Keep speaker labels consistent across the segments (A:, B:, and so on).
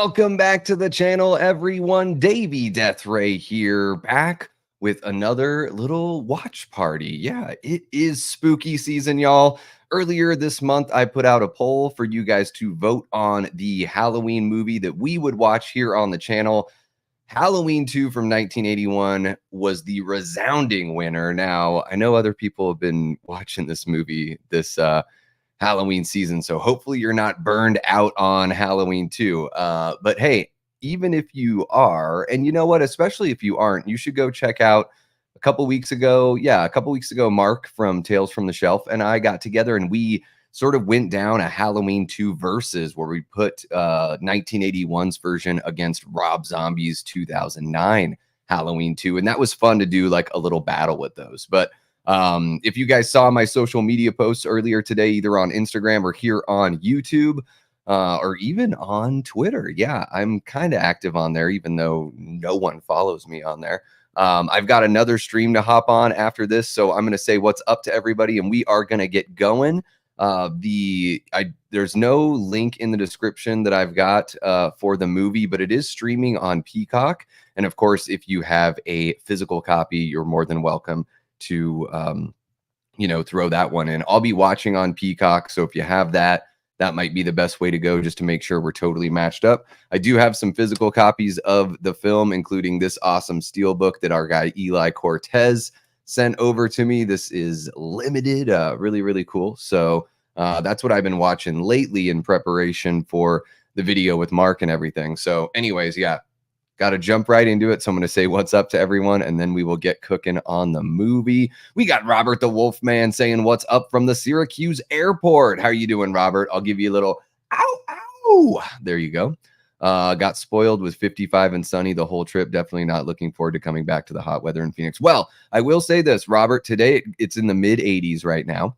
A: Welcome back to the channel, everyone. Davey Death Ray here, back with another little watch party. Yeah, it is spooky season, y'all. Earlier this month, I put out a poll for you guys to vote on the Halloween movie that we would watch here on the channel. Halloween 2 from 1981 was the resounding winner. Now, I know other people have been watching this movie this Halloween season, so hopefully you're not burned out on Halloween 2. But hey, even if you are, and you know what, especially if you aren't, you should go check out a couple weeks ago, Mark from Tales from the Shelf and I got together and we sort of went down a Halloween 2 versus where we put 1981's version against Rob Zombie's 2009 Halloween 2, and that was fun to do, like a little battle with those. But if you guys saw my social media posts earlier today, either on Instagram or here on YouTube, or even on Twitter, yeah, I'm kind of active on there, even though no one follows me on there. I've got another stream to hop on after this, so I'm going to say what's up to everybody, and we are going to get going. There's no link in the description that I've got for the movie, but it is streaming on Peacock. And of course, if you have a physical copy, you're more than welcome to throw that one in. I'll be watching on Peacock, so if you have that might be the best way to go, just to make sure we're totally matched up. I do have some physical copies of the film, including this awesome steelbook that our guy Eli Cortez sent over to me. This is limited, really cool. So that's what I've been watching lately in preparation for the video with Mark and everything. So anyways, yeah, got to jump right into it. So I'm going to say what's up to everyone, and then we will get cooking on the movie. We got Robert the Wolfman saying what's up from the Syracuse airport. How are you doing, Robert? I'll give you a little ow, ow. There you go. Got spoiled with 55 and sunny the whole trip. Definitely not looking forward to coming back to the hot weather in Phoenix. Well, I will say this, Robert, today it's in the mid 80s right now.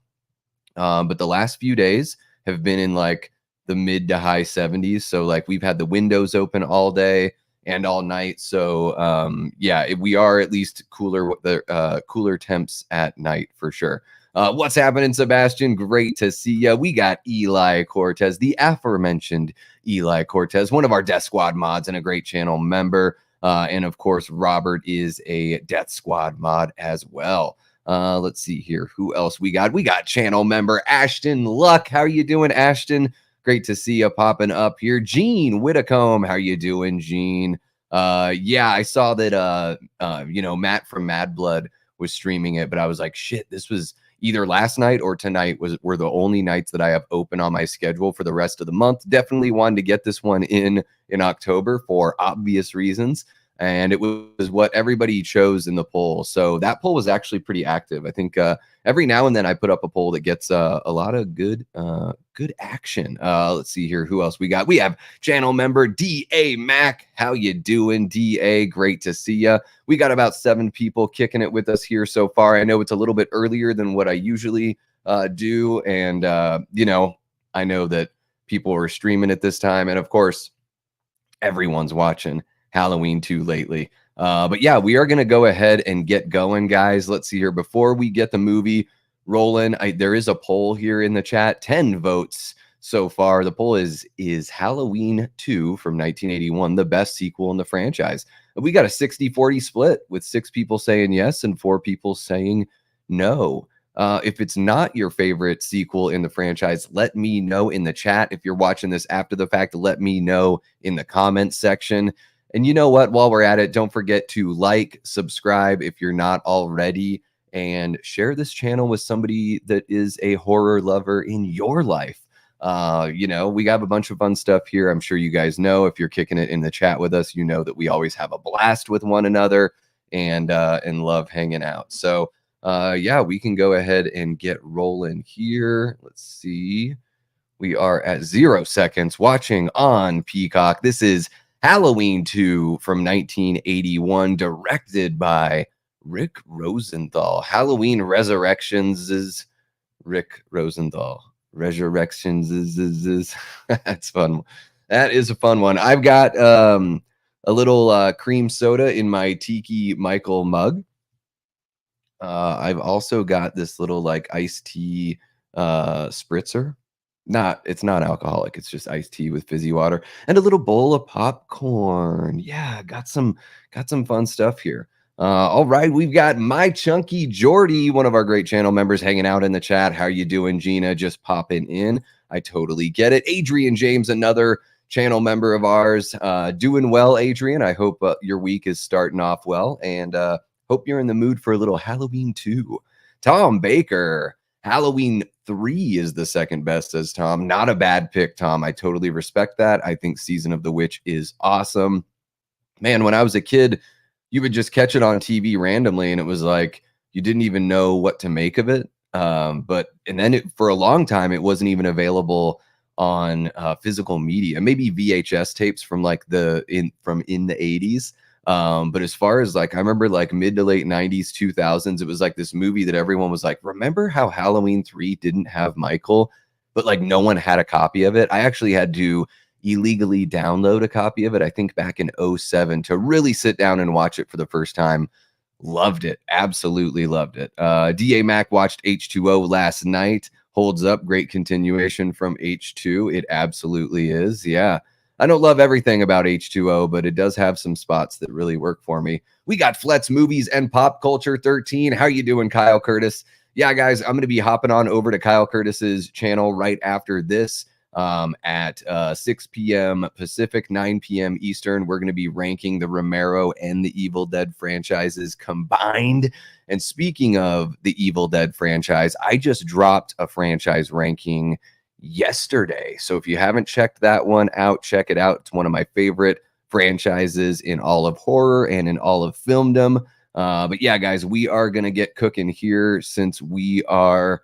A: But the last few days have been in like the mid to high 70s. So like we've had the windows open all day and all night. So yeah, we are at least cooler with the cooler temps at night for sure. What's happening, Sebastian? Great to see you. We got Eli Cortez, the aforementioned Eli Cortez, one of our Death Squad mods and a great channel member. And of course, Robert is a Death Squad mod as well. Let's see here. Who else we got? We got channel member Ashton Luck. How are you doing, Ashton? Great to see you popping up here. Gene Whitacombe, how you doing, Gene? Yeah, I saw that Matt from Mad Blood was streaming it, but I was like, shit, this was either last night or tonight were the only nights that I have open on my schedule for the rest of the month. Definitely wanted to get this one in October for obvious reasons. And it was what everybody chose in the poll. So that poll was actually pretty active. I think every now and then I put up a poll that gets a lot of good action. Let's see here. Who else we got? We have channel member D.A. Mac. How you doing, D.A.? Great to see you. We got about 7 people kicking it with us here so far. I know it's a little bit earlier than what I usually do. And, I know that people are streaming at this time. And of course, everyone's watching Halloween 2 lately. But yeah, we are going to go ahead and get going, guys. Let's see here. Before we get the movie rolling, there is a poll here in the chat. 10 votes so far. The poll is Halloween 2 from 1981 the best sequel in the franchise? We got a 60-40 split with 6 people saying yes and 4 people saying no. If it's not your favorite sequel in the franchise, let me know in the chat. If you're watching this after the fact, let me know in the comments section. And you know what? While we're at it, don't forget to like, subscribe if you're not already, and share this channel with somebody that is a horror lover in your life. We have a bunch of fun stuff here. I'm sure you guys know, if you're kicking it in the chat with us, you know that we always have a blast with one another and love hanging out. So yeah, we can go ahead and get rolling here. Let's see. We are at 0 seconds watching on Peacock. This is Halloween 2 from 1981, directed by Rick Rosenthal. Halloween Resurrections is Rick Rosenthal. Resurrections is that's fun. That is a fun one. I've got a little cream soda in my Tiki Michael mug. I've also got this little like iced tea spritzer It's not alcoholic, it's just iced tea with fizzy water and a little bowl of popcorn. Yeah, got some fun stuff here. All right, we've got My Chunky Jordy, one of our great channel members, hanging out in the chat. How you doing, Gina? Just popping in. I totally get it. Adrian James, another channel member of ours. Doing well, Adrian. I hope your week is starting off well, and hope you're in the mood for a little Halloween too. Tom Baker, Halloween 3 is the second best, says Tom. Not a bad pick, Tom. I totally respect that. I think Season of the Witch is awesome. Man, when I was a kid, you would just catch it on TV randomly, and it was like you didn't even know what to make of it. And then for a long time, it wasn't even available on physical media. Maybe VHS tapes from like in the 80s. But as far as like, I remember like mid to late 90s, 2000s, it was like this movie that everyone was like, remember how Halloween 3 didn't have Michael, but like no one had a copy of it. I actually had to illegally download a copy of it, I think back in 07, to really sit down and watch it for the first time. Loved it. Absolutely loved it. DA Mac watched H2O last night. Holds up. Great continuation from H2. It absolutely is. Yeah. I don't love everything about H2O, but it does have some spots that really work for me. We got Flet's Movies and Pop Culture 13. How you doing, Kyle Curtis? Yeah, guys, I'm going to be hopping on over to Kyle Curtis's channel right after this at 6 p.m. Pacific, 9 p.m. Eastern. We're going to be ranking the Romero and the Evil Dead franchises combined. And speaking of the Evil Dead franchise, I just dropped a franchise ranking yesterday. So if you haven't checked that one out, check it out. It's one of my favorite franchises in all of horror and in all of filmdom. But yeah, guys, we are going to get cooking here since we are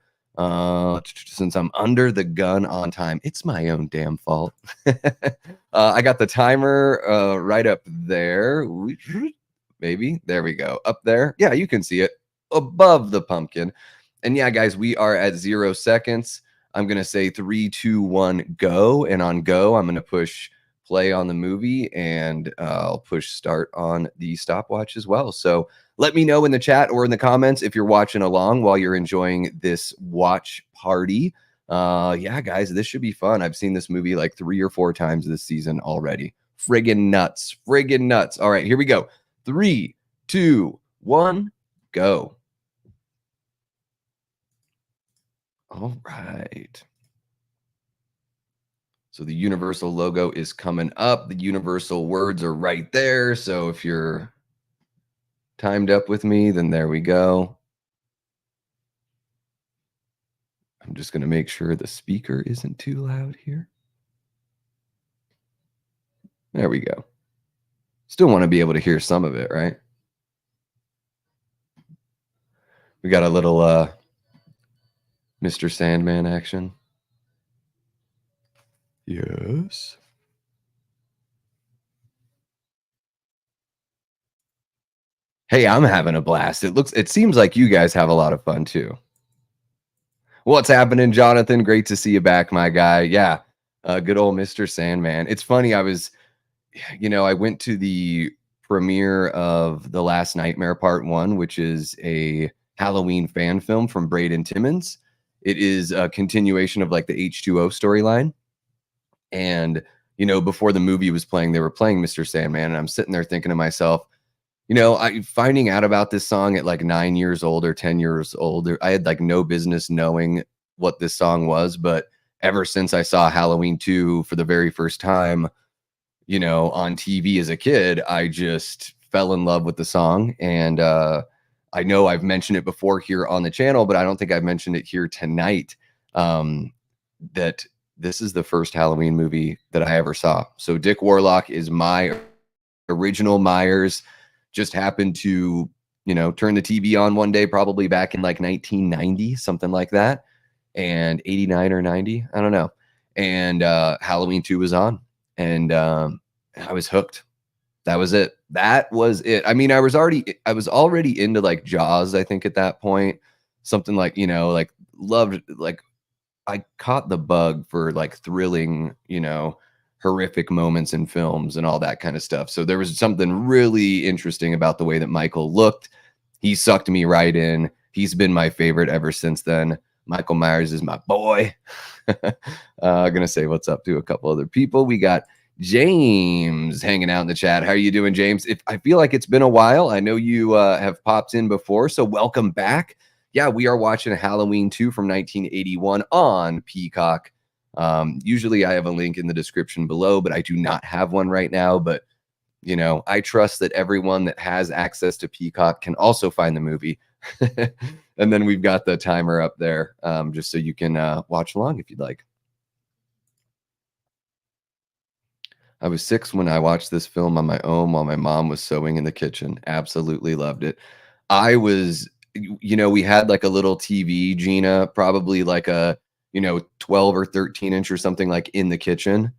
A: since I'm under the gun on time. It's my own damn fault. I got the timer right up there. Maybe. There we go. Up there. Yeah, you can see it above the pumpkin. And yeah, guys, we are at 0 seconds. I'm going to say 3, 2, 1, go. And on go, I'm going to push play on the movie, and I'll push start on the stopwatch as well. So let me know in the chat or in the comments if you're watching along while you're enjoying this watch party. Yeah, guys, this should be fun. I've seen this movie like 3 or 4 times this season already. Friggin' nuts. Friggin' nuts. All right, here we go. 3, 2, 1, go. All right. So the Universal logo is coming up. The Universal words are right there. So if you're timed up with me, then there we go. I'm just going to make sure the speaker isn't too loud here. There we go. Still want to be able to hear some of it, right? We got a little Mr. Sandman action. Yes. Hey, I'm having a blast. It seems like you guys have a lot of fun too. What's happening, Jonathan? Great to see you back, my guy. Yeah. Good old Mr. Sandman. It's funny. I went to the premiere of The Last Nightmare Part 1, which is a Halloween fan film from Braden Timmons. It is a continuation of like the H2O storyline. And, before the movie was playing, they were playing Mr. Sandman. And I'm sitting there thinking to myself, I finding out about this song at like 9 years old or 10 years old, I had like no business knowing what this song was. But ever since I saw Halloween 2 for the very first time, on TV as a kid, I just fell in love with the song. And I know I've mentioned it before here on the channel, but I don't think I've mentioned it here tonight, that this is the first Halloween movie that I ever saw. So Dick Warlock is my original Myers. Just happened to, turn the TV on one day, probably back in like 1990, something like that. And 89 or 90, I don't know. And Halloween 2 was on. And I was hooked. That was it. I mean, I was already into like Jaws, I think, at that point. Something like, like loved, like I caught the bug for like thrilling, horrific moments in films and all that kind of stuff. So there was something really interesting about the way that Michael looked. He sucked me right in. He's been my favorite ever since then. Michael Myers is my boy. Gonna say what's up to a couple other people. We got James hanging out in the chat. How are you doing, James? If I feel like it's been a while, I know you have popped in before, so welcome back. Yeah, we are watching Halloween 2 from 1981 on Peacock. Usually I have a link in the description below, but I do not have one right now. But you know, I trust that everyone that has access to Peacock can also find the movie. And then we've got the timer up there, just so you can watch along if you'd like. I was 6 when I watched this film on my own while my mom was sewing in the kitchen. Absolutely loved it. I was, you know, we had like a little TV, Gina, probably like a, 12 or 13 inch or something like in the kitchen.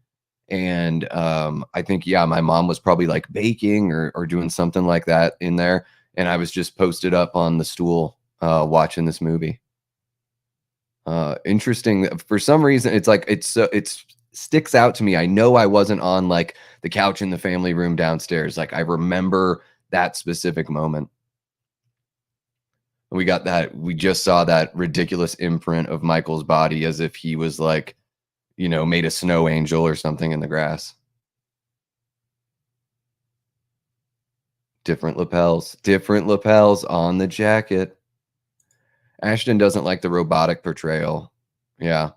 A: And I think, yeah, my mom was probably like baking or doing something like that in there. And I was just posted up on the stool watching this movie. Interesting. For some reason, it's like it's sticks out to me. I know I wasn't on like the couch in the family room downstairs. Like I remember that specific moment. We got that. We just saw that ridiculous imprint of Michael's body as if he was like, made a snow angel or something in the grass. Different lapels on the jacket. Ashton doesn't like the robotic portrayal. Yeah.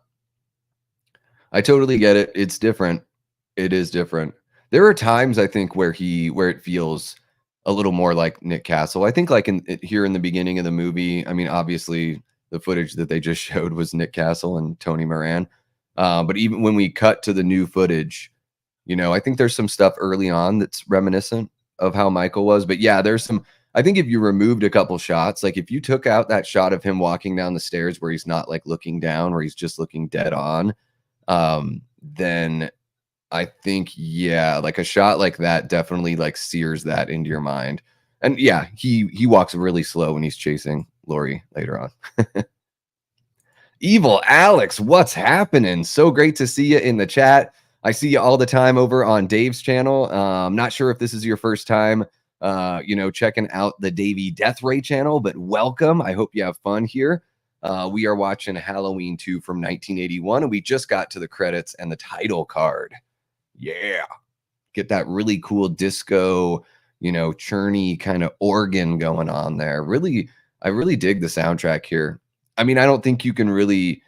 A: I totally get it. It's different. It is different. There are times I think where it feels a little more like Nick Castle. I think like here in the beginning of the movie, I mean, obviously the footage that they just showed was Nick Castle and Tony Moran. But even when we cut to the new footage, I think there's some stuff early on that's reminiscent of how Michael was. But yeah, I think if you removed a couple shots, like if you took out that shot of him walking down the stairs where he's not like looking down, where he's just looking dead on, then I think, yeah, like a shot like that definitely like sears that into your mind. And yeah, he walks really slow when he's chasing Laurie later on. Evil Alex, what's happening? So great to see you in the chat. I see you all the time over on Dave's channel. I'm not sure if this is your first time, checking out the Davey Death Ray channel, but welcome. I hope you have fun here. We are watching Halloween 2 from 1981, and we just got to the credits and the title card. Yeah. Get that really cool disco, churny kind of organ going on there. I really dig the soundtrack here. I mean, I don't think you can really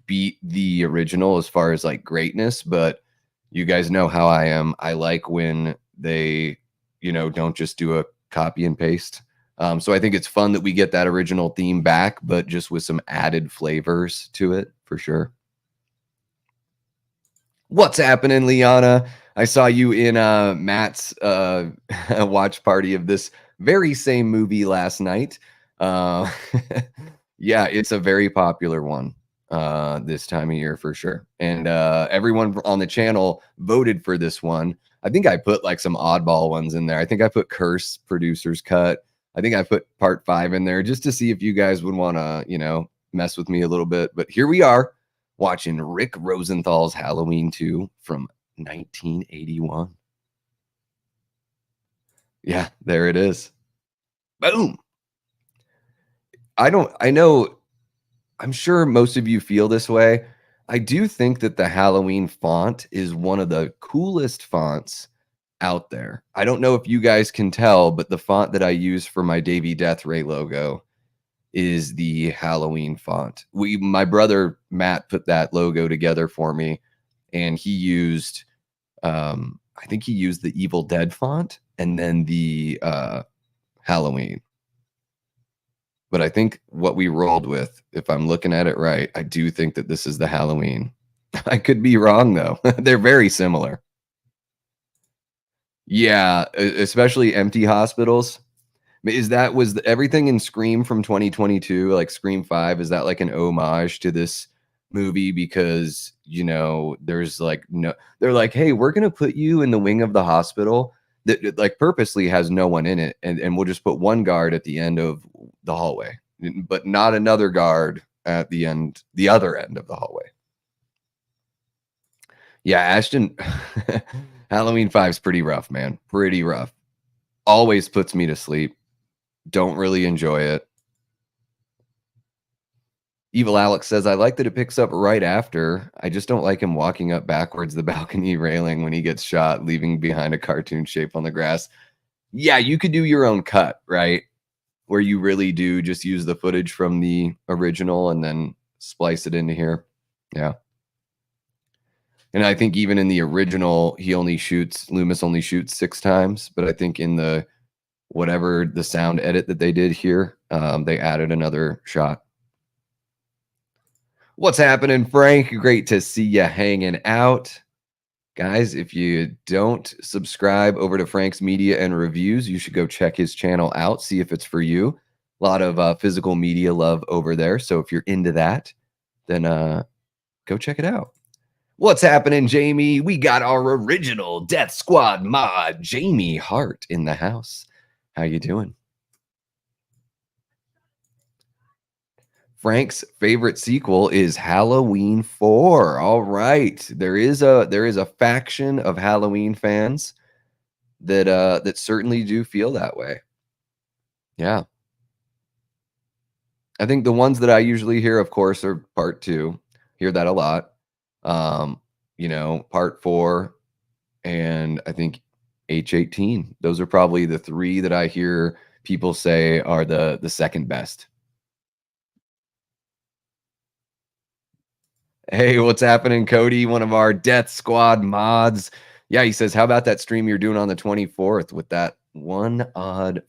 A: beat the original as far as like greatness, but you guys know how I am. I like when they, don't just do a copy and paste. So I think it's fun that we get that original theme back, but just with some added flavors to it for sure. What's happening, Liana? I saw you in Matt's watch party of this very same movie last night. Yeah, it's a very popular one this time of year for sure. And everyone on the channel voted for this one. I think I put like some oddball ones in there. I think I put Curse Producer's Cut. I think I put part 5 in there just to see if you guys would want to, mess with me a little bit. But here we are watching Rick Rosenthal's Halloween 2 from 1981. Yeah, there it is. Boom. I'm sure most of you feel this way. I do think that the Halloween font is one of the coolest fonts out there. I don't know if you guys can tell, but the font that I use for my Davey Death Ray logo is the Halloween font. My brother Matt put that logo together for me, and he used I think he used the Evil Dead font and then the Halloween. But I think what we rolled with, if I'm looking at it right, I do think that this is the Halloween. I could be wrong though. They're very similar. Yeah, especially empty hospitals. Was everything in Scream from 2022, like Scream 5, is that like an homage to this movie? Because, there's like they're like, hey, we're gonna put you in the wing of the hospital that like purposely has no one in it, and we'll just put one guard at the end of the hallway, but not another guard at the other end of the hallway. Yeah, Ashton, Halloween 5 is pretty rough, man. Pretty rough. Always puts me to sleep. Don't really enjoy it. Evil Alex says, I like that it picks up right after. I just don't like him walking up backwards the balcony railing when he gets shot, leaving behind a cartoon shape on the grass. Yeah, you could do your own cut, right? Where you really do just use the footage from the original and then splice it into here. Yeah. And I think even in the original, Loomis only shoots 6 times, but I think in the whatever the sound edit that they did here, they added another shot. What's happening, Frank? Great to see you hanging out. Guys, if you don't subscribe over to Frank's Media and Reviews, you should go check his channel out, see if it's for you. A lot of physical media love over there. So if you're into that, then go check it out. What's happening, Jamie? We got our original Death Squad mod, Jamie Hart, in the house. How you doing? Frank's favorite sequel is Halloween 4. All right. There is a faction of Halloween fans that certainly do feel that way. Yeah. I think the ones that I usually hear, of course, are part 2. Hear that a lot. Part 4 and I think H18. Those are probably the 3 that I hear people say are the second best. Hey, what's happening, Cody? One of our Death Squad mods. Yeah, he says, how about that stream you're doing on the 24th with that one odd?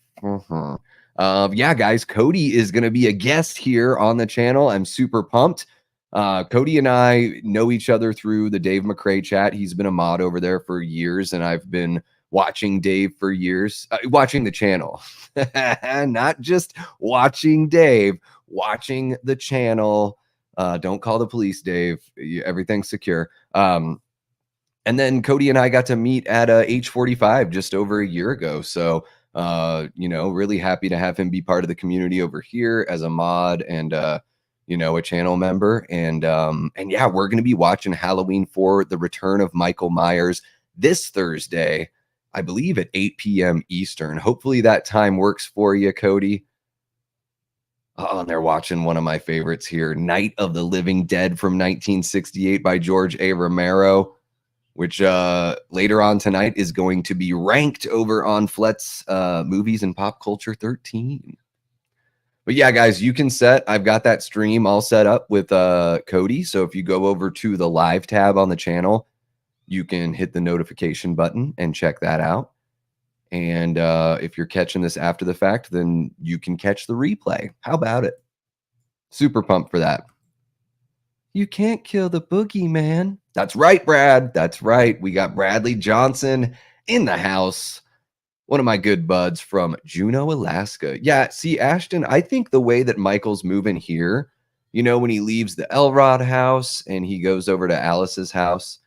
A: Yeah, guys, Cody is going to be a guest here on the channel. I'm super pumped. Cody and I know each other through the Dave McCrae chat. He's been a mod over there for years, and I've been watching Dave for years, watching the channel, not just watching Dave, watching the channel. Don't call the police, Dave. Everything's secure. And then Cody and I got to meet at H45 just over a year ago. So, really happy to have him be part of the community over here as a mod and, a channel member. And yeah, we're going to be watching Halloween 4, The Return of Michael Myers this Thursday, I believe at 8 p.m. Eastern. Hopefully that time works for you, Cody. Oh, and they're watching one of my favorites here, Night of the Living Dead from 1968 by George A. Romero, which later on tonight is going to be ranked over on Flet's Movies and Pop Culture 13. But yeah, guys, I've got that stream all set up with Cody. So if you go over to the live tab on the channel, you can hit the notification button and check that out. And if you're catching this after the fact, then you can catch the replay. How about it? Super pumped for that. You can't kill the boogeyman. That's right, Brad. That's right. We got Bradley Johnson in the house. One of my good buds from Juneau, Alaska. Yeah, see, Ashton, I think the way that Michael's moving here, when he leaves the Elrod house and he goes over to Alice's house,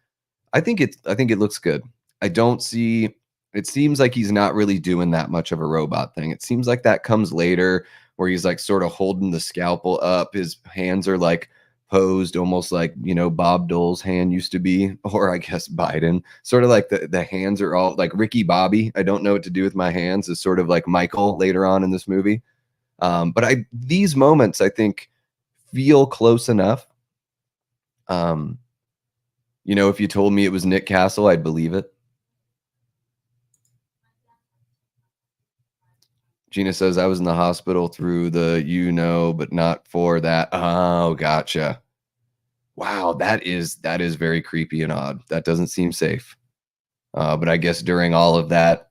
A: I think it looks good. It seems like he's not really doing that much of a robot thing. It seems like that comes later where he's like sort of holding the scalpel up. His hands are like posed almost like, Bob Dole's hand used to be, or I guess Biden. Sort of like the hands are all like Ricky Bobby. I don't know what to do with my hands is sort of like Michael later on in this movie. But these moments, I think, feel close enough. If you told me it was Nick Castle, I'd believe it. Gina says, I was in the hospital through the, but not for that. Oh, gotcha. Wow, that is very creepy and odd. That doesn't seem safe. But I guess during all of that,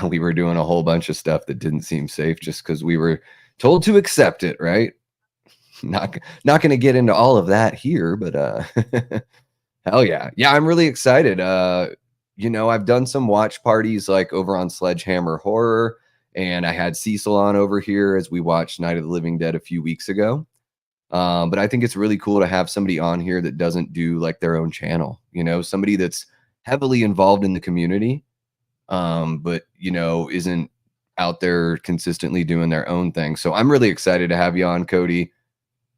A: we were doing a whole bunch of stuff that didn't seem safe just because we were told to accept it, right? Not going to get into all of that here, but hell yeah. Yeah, I'm really excited. I've done some watch parties like over on Sledgehammer Horror. And I had Cecil on over here as we watched Night of the Living Dead a few weeks ago. But I think it's really cool to have somebody on here that doesn't do like their own channel, somebody that's heavily involved in the community, but, isn't out there consistently doing their own thing. So I'm really excited to have you on, Cody.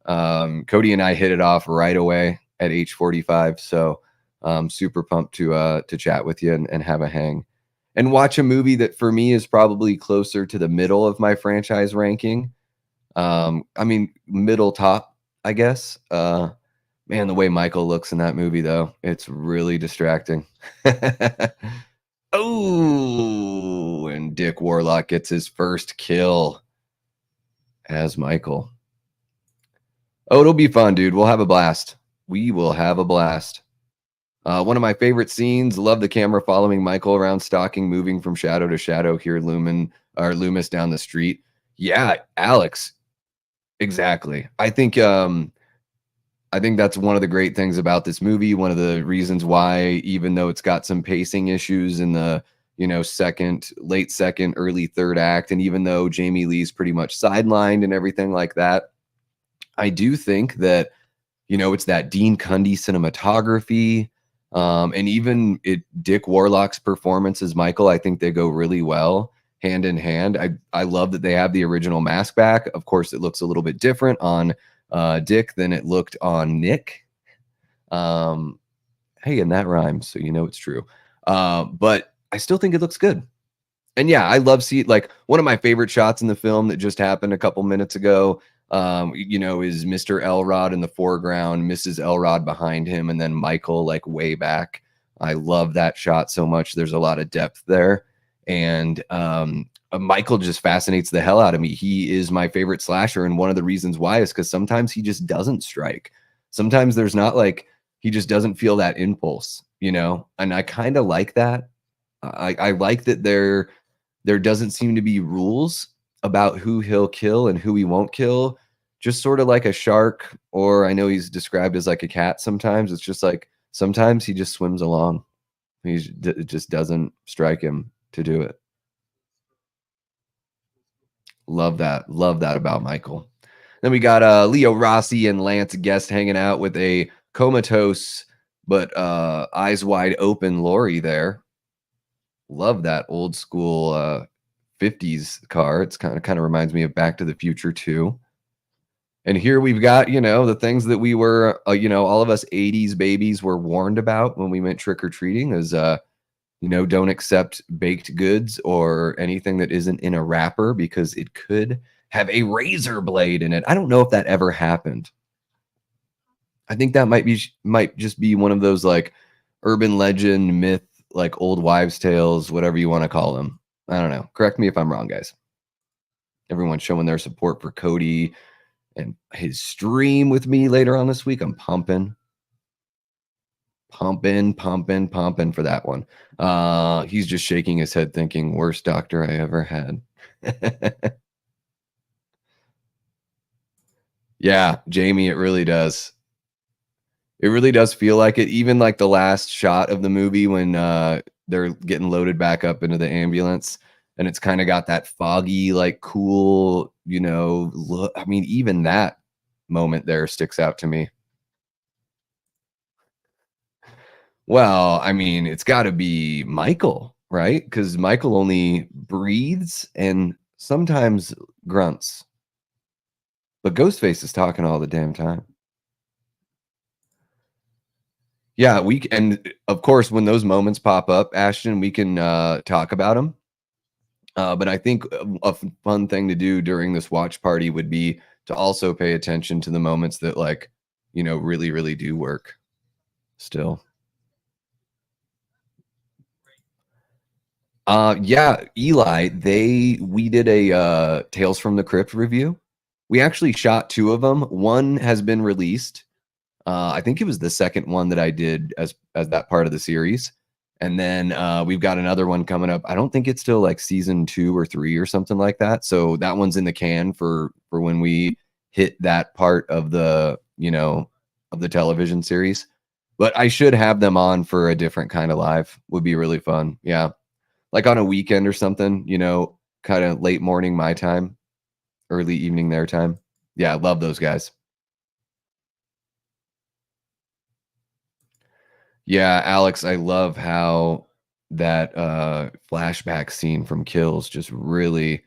A: Cody and I hit it off right away at H45. So I'm super pumped to chat with you and have a hang. And watch a movie that for me is probably closer to the middle of my franchise ranking. Middle top, I guess. Man, the way Michael looks in that movie, though, it's really distracting. Oh, and Dick Warlock gets his first kill as Michael. Oh, it'll be fun, dude. We'll have a blast. We will have a blast. One of my favorite scenes. Love the camera following Michael around, stalking, moving from shadow to shadow. Here, Loomis down the street. Yeah, Alex. Exactly. I think that's one of the great things about this movie. One of the reasons why, even though it's got some pacing issues in the late second, early third act, and even though Jamie Lee's pretty much sidelined and everything like that, I do think that it's that Dean Cundy cinematography, and even Dick Warlock's performance as Michael. I think they go really well hand in hand. I love that they have the original mask back. Of course, it looks a little bit different on Dick than it looked on Nick. Hey, and that rhymes, so it's true. But I still think it looks good. And yeah, I love like one of my favorite shots in the film that just happened a couple minutes ago. Is Mr. Elrod in the foreground, Mrs. Elrod behind him, and then Michael like way back. I love that shot so much. There's a lot of depth there. And Michael just fascinates the hell out of me. He is my favorite slasher. And one of the reasons why is because sometimes he just doesn't strike. Sometimes there's not like, he just doesn't feel that impulse, and I kind of like that. I like that there doesn't seem to be rules about who he'll kill and who he won't kill. Just sort of like a shark, or I know he's described as like a cat sometimes. It's just like sometimes he just swims along. It just doesn't strike him to do it. Love that. Love that about Michael. Then we got Leo Rossi and Lance Guest hanging out with a comatose but eyes wide open Laurie there. Love that old school 50s car. It's kind of reminds me of Back to the Future too. And here we've got, the things that we were, all of us 80s babies were warned about when we went trick-or-treating is, don't accept baked goods or anything that isn't in a wrapper because it could have a razor blade in it. I don't know if that ever happened. I think that might just be one of those like urban legend myth, like old wives' tales, whatever you want to call them. I don't know. Correct me if I'm wrong, guys. Everyone's showing their support for Cody and his stream with me later on this week. I'm pumping for that one. He's just shaking his head thinking, worst doctor I ever had. Yeah, Jamie, it really does. It really does feel like it. Even like the last shot of the movie when they're getting loaded back up into the ambulance, and it's kind of got that foggy, like cool, look. I mean, even that moment there sticks out to me. Well, I mean, it's got to be Michael, right? Because Michael only breathes and sometimes grunts, but Ghostface is talking all the damn time. Yeah, and of course, when those moments pop up, Ashton, we can talk about them. But I think a fun thing to do during this watch party would be to also pay attention to the moments that really, really do work still. Yeah, Eli, we did a Tales from the Crypt review. We actually shot 2 of them. One has been released. I think it was the second one that I did as that part of the series. And then we've got another one coming up. I don't think it's still like season 2 or 3 or something like that. So that one's in the can for when we hit that part of the, of the television series. But I should have them on for a different kind of live. Would be really fun. Yeah. Like on a weekend or something, kind of late morning my time, early evening their time. Yeah, I love those guys. Yeah, Alex, I love how that flashback scene from Kills just really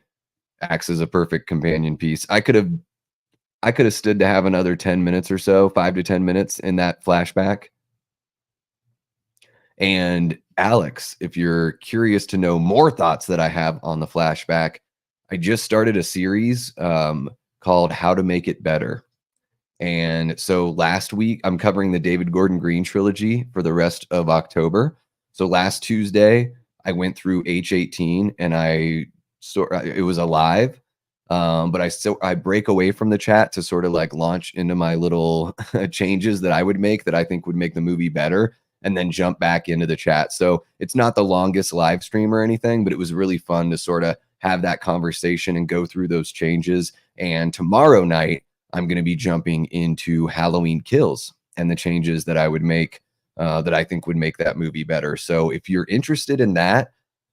A: acts as a perfect companion piece. I could have stood to have another 10 minutes or so, 5 to 10 minutes in that flashback. And Alex, if you're curious to know more thoughts that I have on the flashback, I just started a series called How to Make It Better. And so last week, I'm covering the David Gordon Green trilogy for the rest of October. So last Tuesday, I went through H18 and it was alive. But I break away from the chat to sort of like launch into my little changes that I would make that I think would make the movie better, and then jump back into the chat. So it's not the longest live stream or anything, but it was really fun to sort of have that conversation and go through those changes. And tomorrow night, I'm going to be jumping into Halloween Kills and the changes that I would make that I think would make that movie better. So if you're interested in that,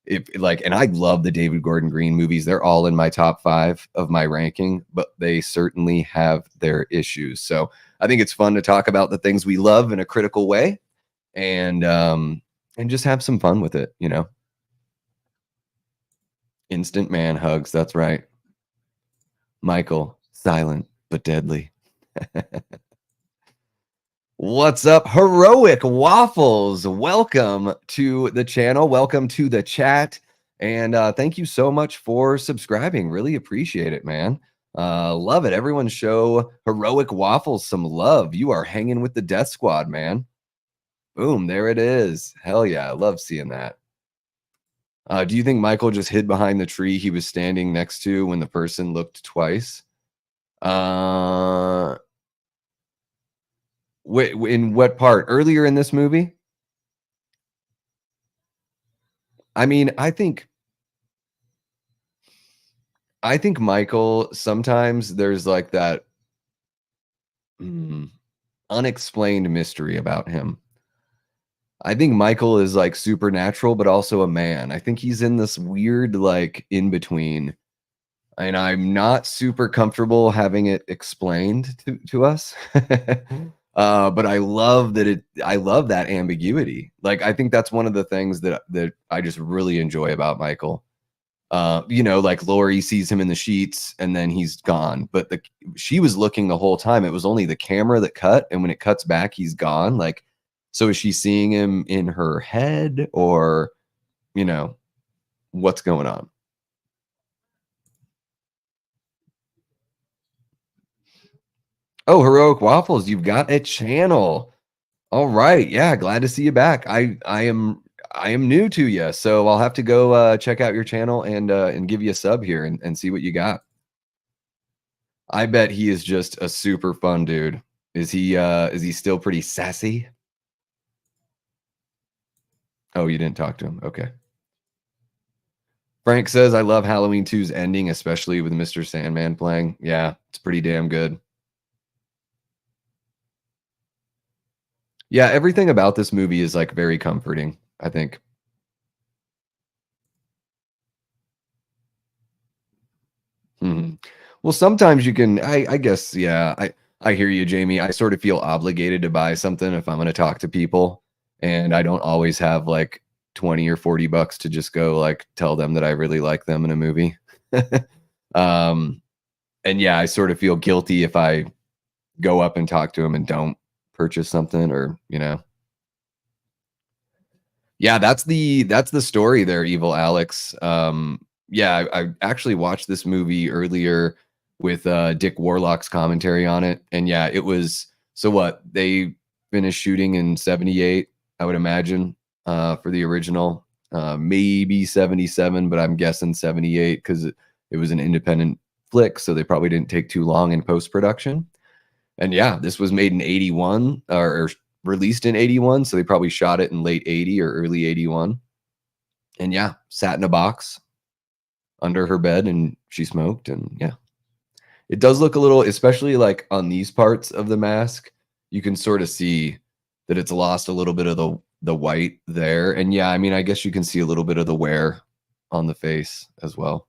A: and I love the David Gordon Green movies. They're all in my top 5 of my ranking, but they certainly have their issues. So I think it's fun to talk about the things we love in a critical way, and just have some fun with it, you know. Instant man hugs. That's right. Michael, silent but deadly. What's up, Heroic Waffles? Welcome to the channel. Welcome to the chat. And thank you so much for subscribing. Really appreciate it, man. Love it. Everyone show Heroic Waffles some love. You are hanging with the Death Squad, man. Boom, there it is. Hell yeah, I love seeing that. Do you think Michael just hid behind the tree he was standing next to when the person looked twice? In what part? Earlier in this movie? I mean, I think Michael, sometimes there's like that unexplained mystery about him. I think Michael is like supernatural, but also a man. I think he's in this weird, like, in between. And I'm not super comfortable having it explained to us. But I love that ambiguity. Like, I think that's one of the things that I just really enjoy about Michael. You know, like Laurie sees him in the sheets and then he's gone, but she was looking the whole time. It was only the camera that cut, and when it cuts back, he's gone. Like, so is she seeing him in her head, or, you know, what's going on? Oh, Heroic Waffles, you've got a channel. All right. Yeah, glad to see you back. I am new to you, so I'll have to go check out your channel and give you a sub here and see what you got. I bet he is just a super fun dude. Is he still pretty sassy? Oh, you didn't talk to him. Okay. Frank says, I love Halloween 2's ending, especially with Mr. Sandman playing. Yeah, it's pretty damn good. Yeah, everything about this movie is like very comforting, I think. Well, sometimes you can, I guess, yeah, I hear you, Jamie. I sort of feel obligated to buy something if I'm going to talk to people, and I don't always have like 20 or 40 bucks to just go like tell them that I really like them in a movie. And yeah, I sort of feel guilty if I go up and talk to them and don't purchase something, or, you know. Yeah, that's the story there, Evil Alex. Yeah, I actually watched this movie earlier with Dick Warlock's commentary on it, and yeah, it was, so what, they finished shooting in 78, I would imagine, for the original, maybe 77, but I'm guessing 78 because it was an independent flick, so they probably didn't take too long in post-production. And yeah, this was made in 81, or released in 81, so they probably shot it in late 80 or early 81. And yeah, sat in a box under her bed and she smoked. And yeah, it does look a little, especially like on these parts of the mask, you can sort of see that it's lost a little bit of the white there. And yeah, I mean, I guess you can see a little bit of the wear on the face as well.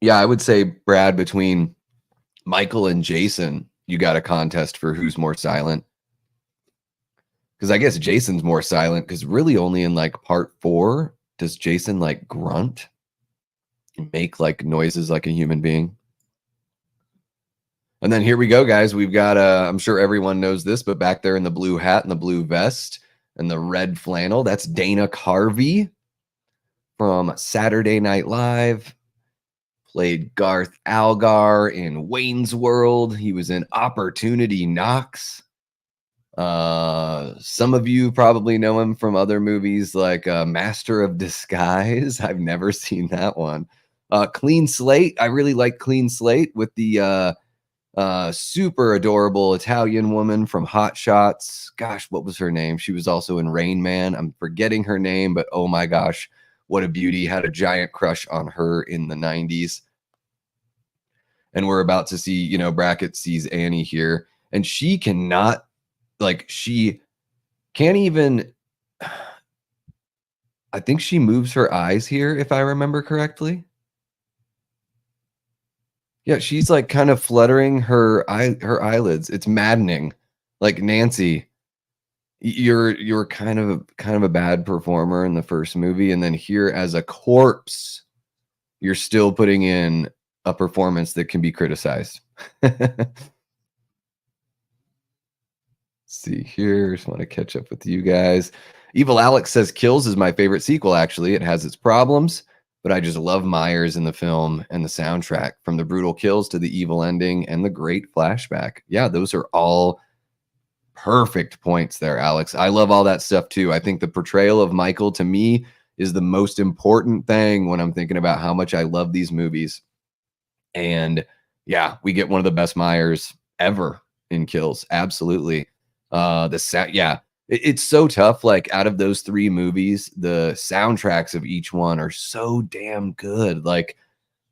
A: Yeah, I would say, Brad, between Michael and Jason, you got a contest for who's more silent. Because I guess Jason's more silent, because really only in like part 4 does Jason like grunt and make like noises like a human being. And then here we go, guys. We've got, I'm sure everyone knows this, but back there in the blue hat and the blue vest and the red flannel, that's Dana Carvey from Saturday Night Live. Played Garth Algar in Wayne's World. He was in Opportunity Knocks. Some of you probably know him from other movies like Master of Disguise. I've never seen that one. Clean Slate. I really like Clean Slate with the super adorable Italian woman from Hot Shots. Gosh, what was her name? She was also in Rain Man. I'm forgetting her name, but oh my gosh, what a beauty. Had a giant crush on her in the 90s. And we're about to see, Brackett sees Annie here, and she cannot, she can't even, I think she moves her eyes here, if I remember correctly. Yeah, she's like kind of fluttering her eyelids. It's maddening. Like Nancy, you're kind of a bad performer in the first movie, and then here as a corpse, you're still putting in a performance that can be criticized. See here, just want to catch up with you guys. Evil Alex says Kills is my favorite sequel. Actually, it has its problems, but I just love Myers in the film and the soundtrack, from the brutal kills to the evil ending and the great flashback. Yeah, those are all perfect points there, Alex. I love all that stuff too. I think the portrayal of Michael, to me, is the most important thing when I'm thinking about how much I love these movies. And yeah, we get one of the best Myers ever in Kills. Absolutely. It's so tough. Like, out of those three movies, the soundtracks of each one are so damn good. Like,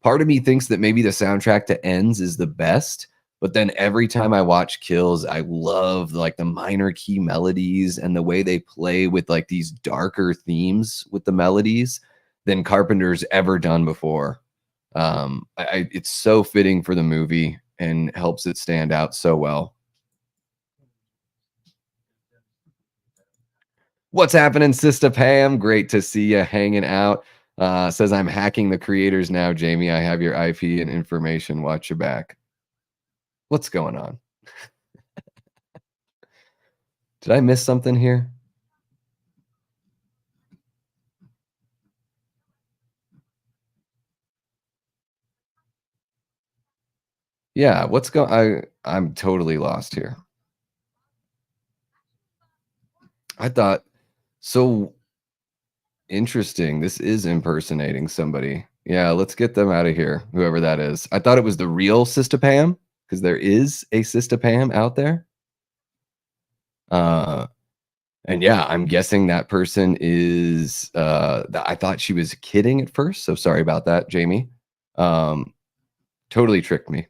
A: part of me thinks that maybe the soundtrack to Ends is the best, but then every time I watch Kills, I love like the minor key melodies and the way they play with like these darker themes with the melodies than Carpenter's ever done before. It's so fitting for the movie and helps it stand out so well. What's happening, Sister Pam? Great to see you hanging out. Says I'm hacking the creators now, Jamie. I have your IP and information. Watch your back. What's going on? Did I miss something here? Yeah, I'm totally lost here. I thought, so interesting. This is impersonating somebody. Yeah, let's get them out of here, whoever that is. I thought it was the real Sister Pam, because there is a Sister Pam out there. And yeah, I'm guessing that person is I thought she was kidding at first, so sorry about that, Jamie. Um, totally tricked me.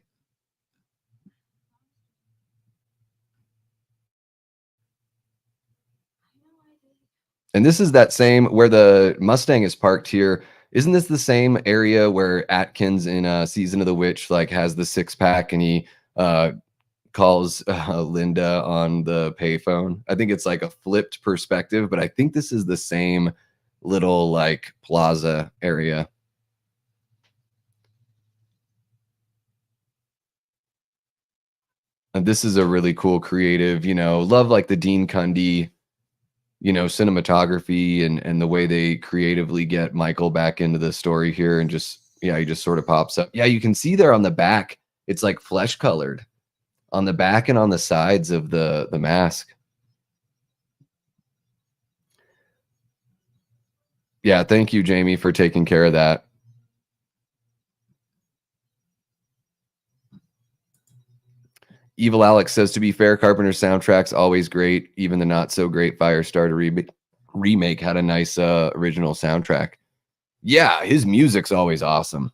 A: And this is that same where the Mustang is parked here. Isn't this the same area where Atkins in Season of the Witch like has the six pack and he calls Linda on the payphone? I think it's like a flipped perspective, but I think this is the same little like plaza area. And this is a really cool creative, love like the Dean Cundy, cinematography and the way they creatively get Michael back into the story here, and just, yeah, he just sort of pops up. Yeah, you can see there on the back, it's like flesh colored on the back and on the sides of the mask. Yeah, thank you, Jamie, for taking care of that. Evil Alex says, to be fair, Carpenter's soundtrack's always great. Even the not so great Firestarter remake had a nice original soundtrack. Yeah, his music's always awesome.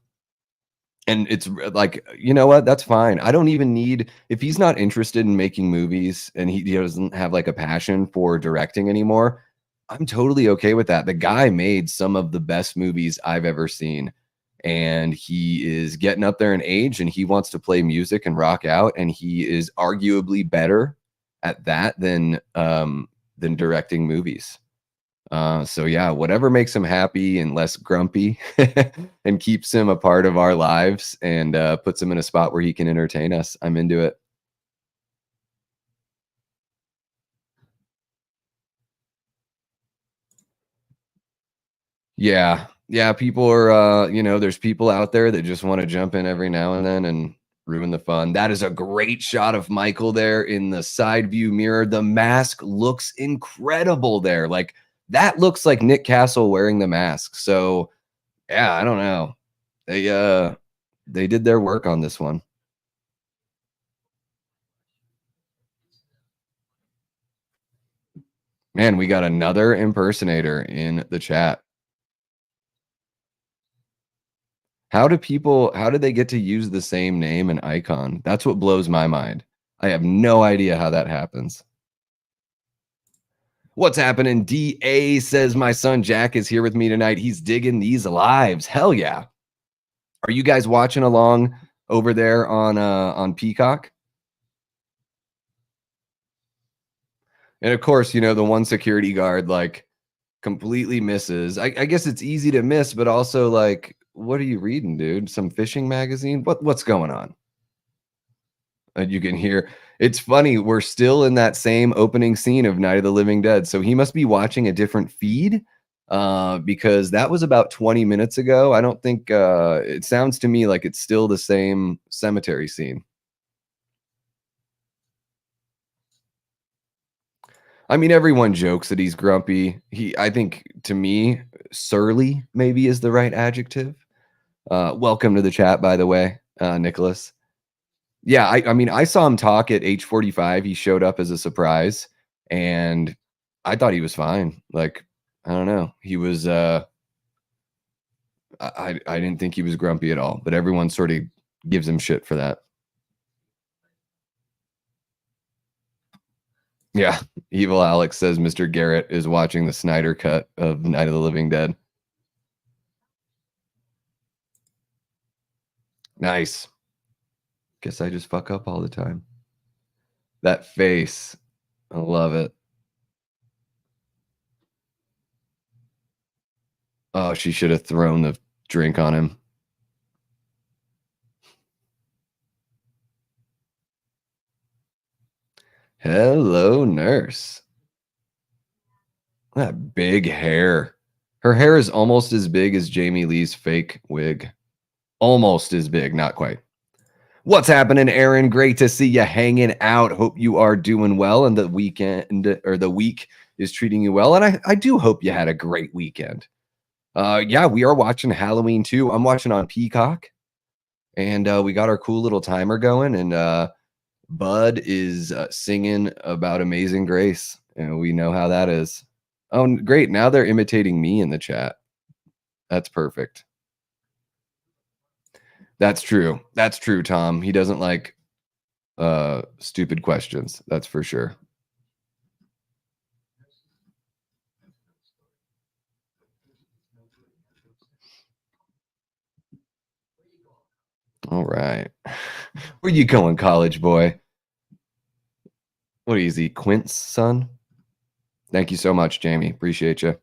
A: And it's like, you know what? That's fine. I don't even need, if he's not interested in making movies and he doesn't have like a passion for directing anymore, I'm totally okay with that. The guy made some of the best movies I've ever seen. And he is getting up there in age and he wants to play music and rock out. And he is arguably better at that than directing movies. So yeah, whatever makes him happy and less grumpy and keeps him a part of our lives and puts him in a spot where he can entertain us, I'm into it. Yeah. Yeah, people are, there's people out there that just want to jump in every now and then and ruin the fun. That is a great shot of Michael there in the side view mirror. The mask looks incredible there. Like that looks like Nick Castle wearing the mask. So yeah, I don't know. They did their work on this one. Man, we got another impersonator in the chat. How did they get to use the same name and icon? That's what blows my mind. I have no idea how that happens. What's happening? DA says my son Jack is here with me tonight. He's digging these lives. Hell yeah. Are you guys watching along over there on Peacock? And of course, the one security guard like completely misses. I guess it's easy to miss, but also like, what are you reading, dude? Some fishing magazine? What's going on? And you can hear it's funny. We're still in that same opening scene of Night of the Living Dead. So he must be watching a different feed because that was about 20 minutes ago. I don't think it sounds to me like it's still the same cemetery scene. I mean, everyone jokes that he's grumpy. I think to me, surly maybe is the right adjective. Welcome to the chat, by the way, Nicholas. Yeah, I mean, I saw him talk at H45. He showed up as a surprise, and I thought he was fine. Like, I don't know. He was I didn't think he was grumpy at all, but everyone sort of gives him shit for that. Yeah. Evil Alex says Mr. Garrett is watching the Snyder cut of Night of the Living Dead. Nice. Guess I just fuck up all the time. That face. I love it. Oh, she should have thrown the drink on him. Hello, nurse. That big hair. Her hair is almost as big as Jamie Lee's fake wig. Almost as big, not quite. What's happening, Aaron? Great to see you hanging out. Hope you are doing well and the weekend or the week is treating you well. And I do hope you had a great weekend. Yeah, we are watching Halloween 2. I'm watching on Peacock. And we got our cool little timer going. And Bud is singing about Amazing Grace. And we know how that is. Oh, great. Now they're imitating me in the chat. That's perfect. That's true. That's true, Tom. He doesn't like stupid questions. That's for sure. All right. Where you going, college boy? What is he, Quint's son? Thank you so much, Jamie. Appreciate you.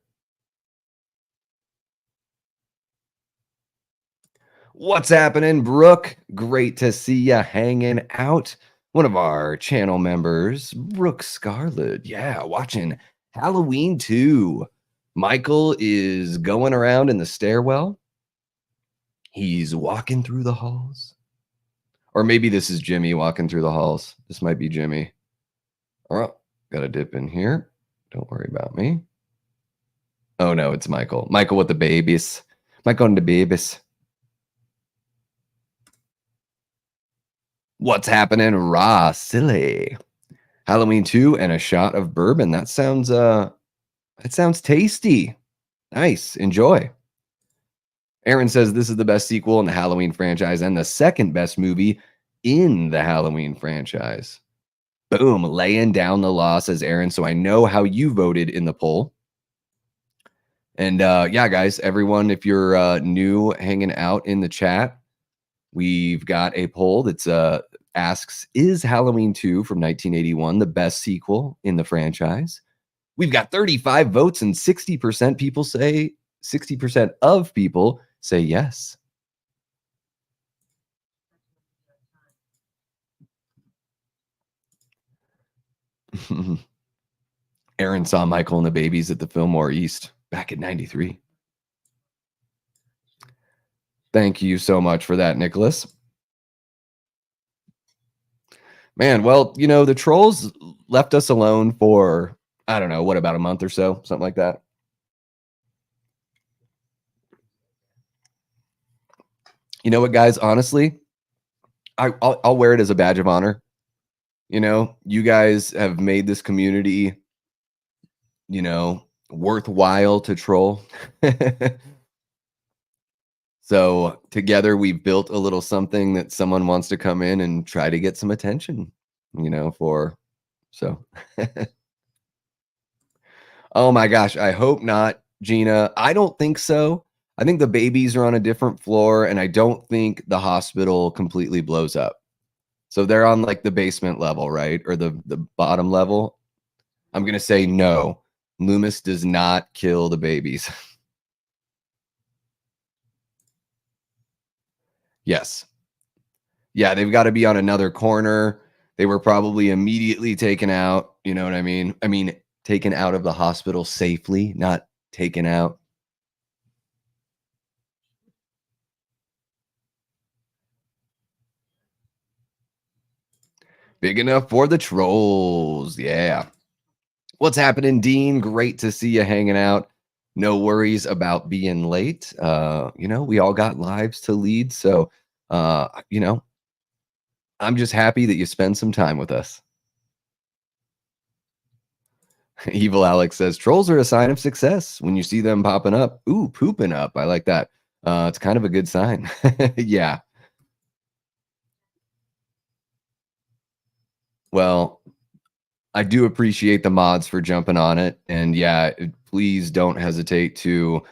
A: What's happening, Brooke? Great to see you hanging out. One of our channel members, Brooke Scarlett. Yeah, watching Halloween 2. Michael is going around in the stairwell. He's walking through the halls. Or maybe this is Jimmy walking through the halls. This might be Jimmy. Oh, got to dip in here. Don't worry about me. Oh, no, it's Michael. Michael with the babies. Michael and the babies. What's happening, Raw Silly? Halloween 2 and a shot of bourbon. That sounds tasty. Nice. Enjoy. Aaron says this is the best sequel in the Halloween franchise and the second best movie in the Halloween franchise. Boom, laying down the law, says Aaron. So I know how you voted in the poll. And yeah, guys, everyone, if you're new hanging out in the chat, we've got a poll that's asks, is Halloween 2 from 1981 the best sequel in the franchise? We've got 35 votes and 60% people say 60% of people say yes. Aaron saw Michael and the babies at the Fillmore East back in 93. Thank you so much for that, Nicholas. Man, well, the trolls left us alone for, I don't know, what, about a month or so, something like that. You know what, guys? Honestly, I'll wear it as a badge of honor. You guys have made this community, worthwhile to troll. So together we've built a little something that someone wants to come in and try to get some attention, for. So, oh my gosh, I hope not, Gina. I don't think so. I think the babies are on a different floor, and I don't think the hospital completely blows up. So they're on like the basement level, right? Or the bottom level. I'm gonna say no. Loomis does not kill the babies. Yes. Yeah, they've got to be on another corner. They were probably immediately taken out. You know what I mean? I mean, taken out of the hospital safely, not taken out. Big enough for the trolls. Yeah. What's happening, Dean? Great to see you hanging out. No worries about being late. We all got lives to lead. So, I'm just happy that you spend some time with us. Evil Alex says trolls are a sign of success. When you see them popping up, ooh, pooping up. I like that. It's kind of a good sign. Yeah. Well, I do appreciate the mods for jumping on it. And yeah, please don't hesitate to,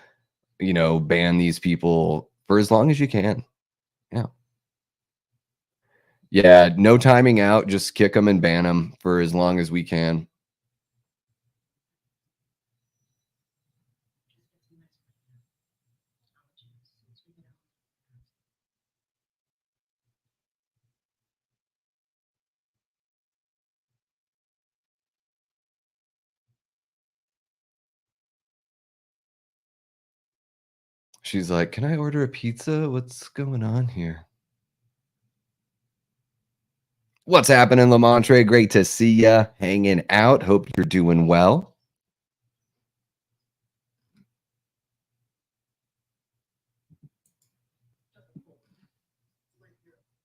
A: ban these people for as long as you can. Yeah. Yeah. No timing out. Just kick them and ban them for as long as we can. She's like, can I order a pizza? What's going on here? What's happening, Lamontre? Great to see ya hanging out. Hope you're doing well.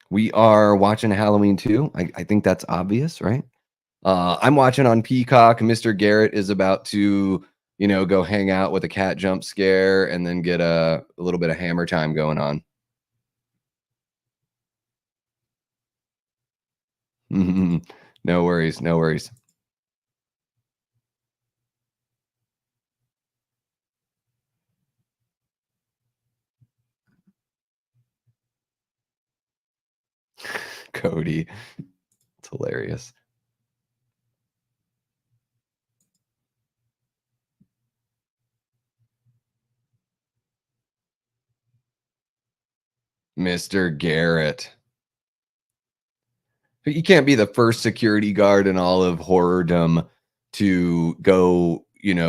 A: We are watching Halloween 2. I think that's obvious, right? I'm watching on Peacock. Mr. Garrett is about to, go hang out with a cat jump scare and then get a little bit of hammer time going on. No worries. No worries. Cody. It's hilarious. Mr. Garrett. You can't be the first security guard in all of horrordom to go,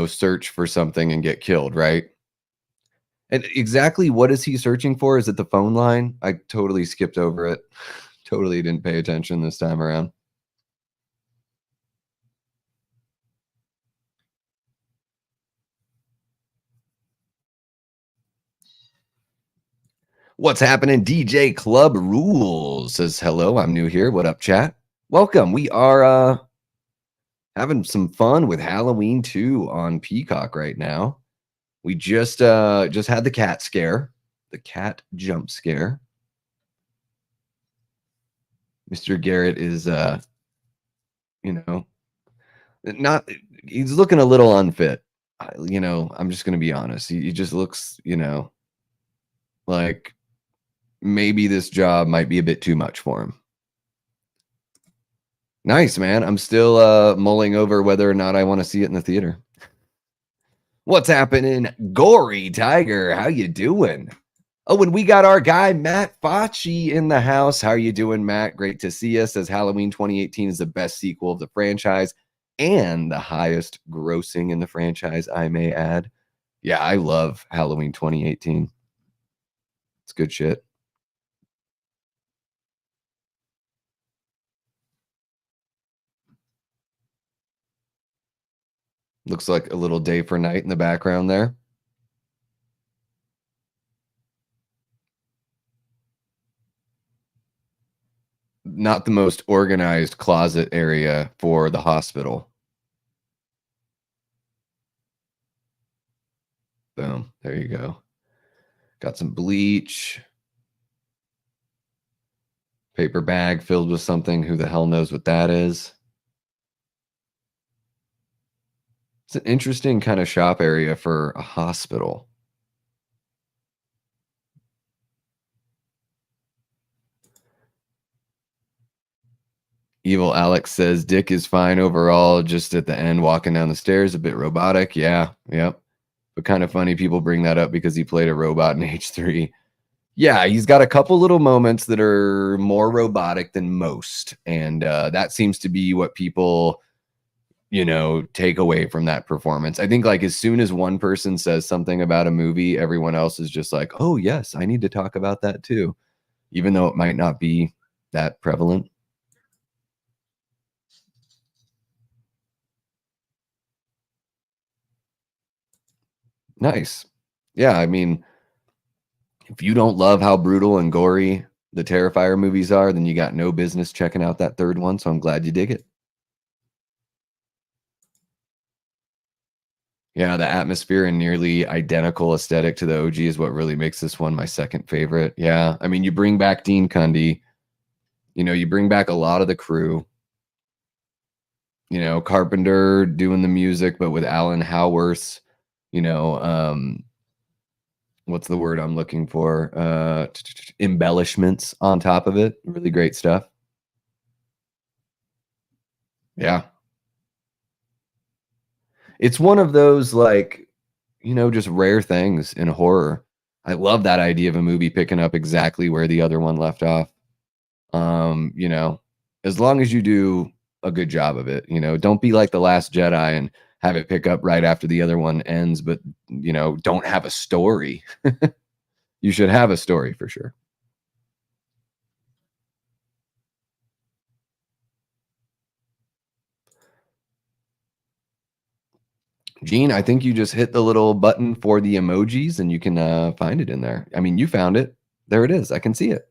A: search for something and get killed, right? And exactly what is he searching for? Is it the phone line? I totally skipped over it. Totally didn't pay attention this time around. What's happening? DJ Club Rules says hello. I'm new here. What up, chat? Welcome. We are having some fun with Halloween 2 on Peacock right now. We just had the cat scare, the cat jump scare. Mr. Garrett is not he's looking a little unfit. I'm just gonna be honest. He just looks, like maybe this job might be a bit too much for him. Nice, man. I'm still mulling over whether or not I want to see it in the theater. What's happening, Gory Tiger? How you doing? Oh, and we got our guy Matt Facci in the house. How are you doing, Matt? Great to see you. Says Halloween 2018 is the best sequel of the franchise and the highest grossing in the franchise, I may add. Yeah, I love Halloween 2018. It's good shit. Looks like a little day for night in the background there. Not the most organized closet area for the hospital. Boom. There you go. Got some bleach, paper bag filled with something. Who the hell knows what that is? It's an interesting kind of shop area for a hospital. Evil Alex says Dick is fine overall, just at the end walking down the stairs, a bit robotic. Yeah, yep. But kind of funny people bring that up because he played a robot in H3. Yeah, he's got a couple little moments that are more robotic than most. And that seems to be what people, take away from that performance. I think like as soon as one person says something about a movie, everyone else is just like, oh, yes, I need to talk about that too, even though it might not be that prevalent. Nice. Yeah, I mean, if you don't love how brutal and gory the Terrifier movies are, then you got no business checking out that third one. So I'm glad you dig it. Yeah, the atmosphere and nearly identical aesthetic to the OG is what really makes this one my second favorite. Yeah, I mean, you bring back Dean Cundy, you bring back a lot of the crew, Carpenter doing the music, but with Alan Howarth, you know, um, what's the word I'm looking for? Embellishments on top of it. Really great stuff. Yeah. It's one of those like, just rare things in horror. I love that idea of a movie picking up exactly where the other one left off. Um, you know, as long as you do a good job of it, don't be like The Last Jedi and have it pick up right after the other one ends, but don't have a story. You should have a story for sure. Gene, I think you just hit the little button for the emojis and you can find it in there. I mean, you found it. There it is. I can see it.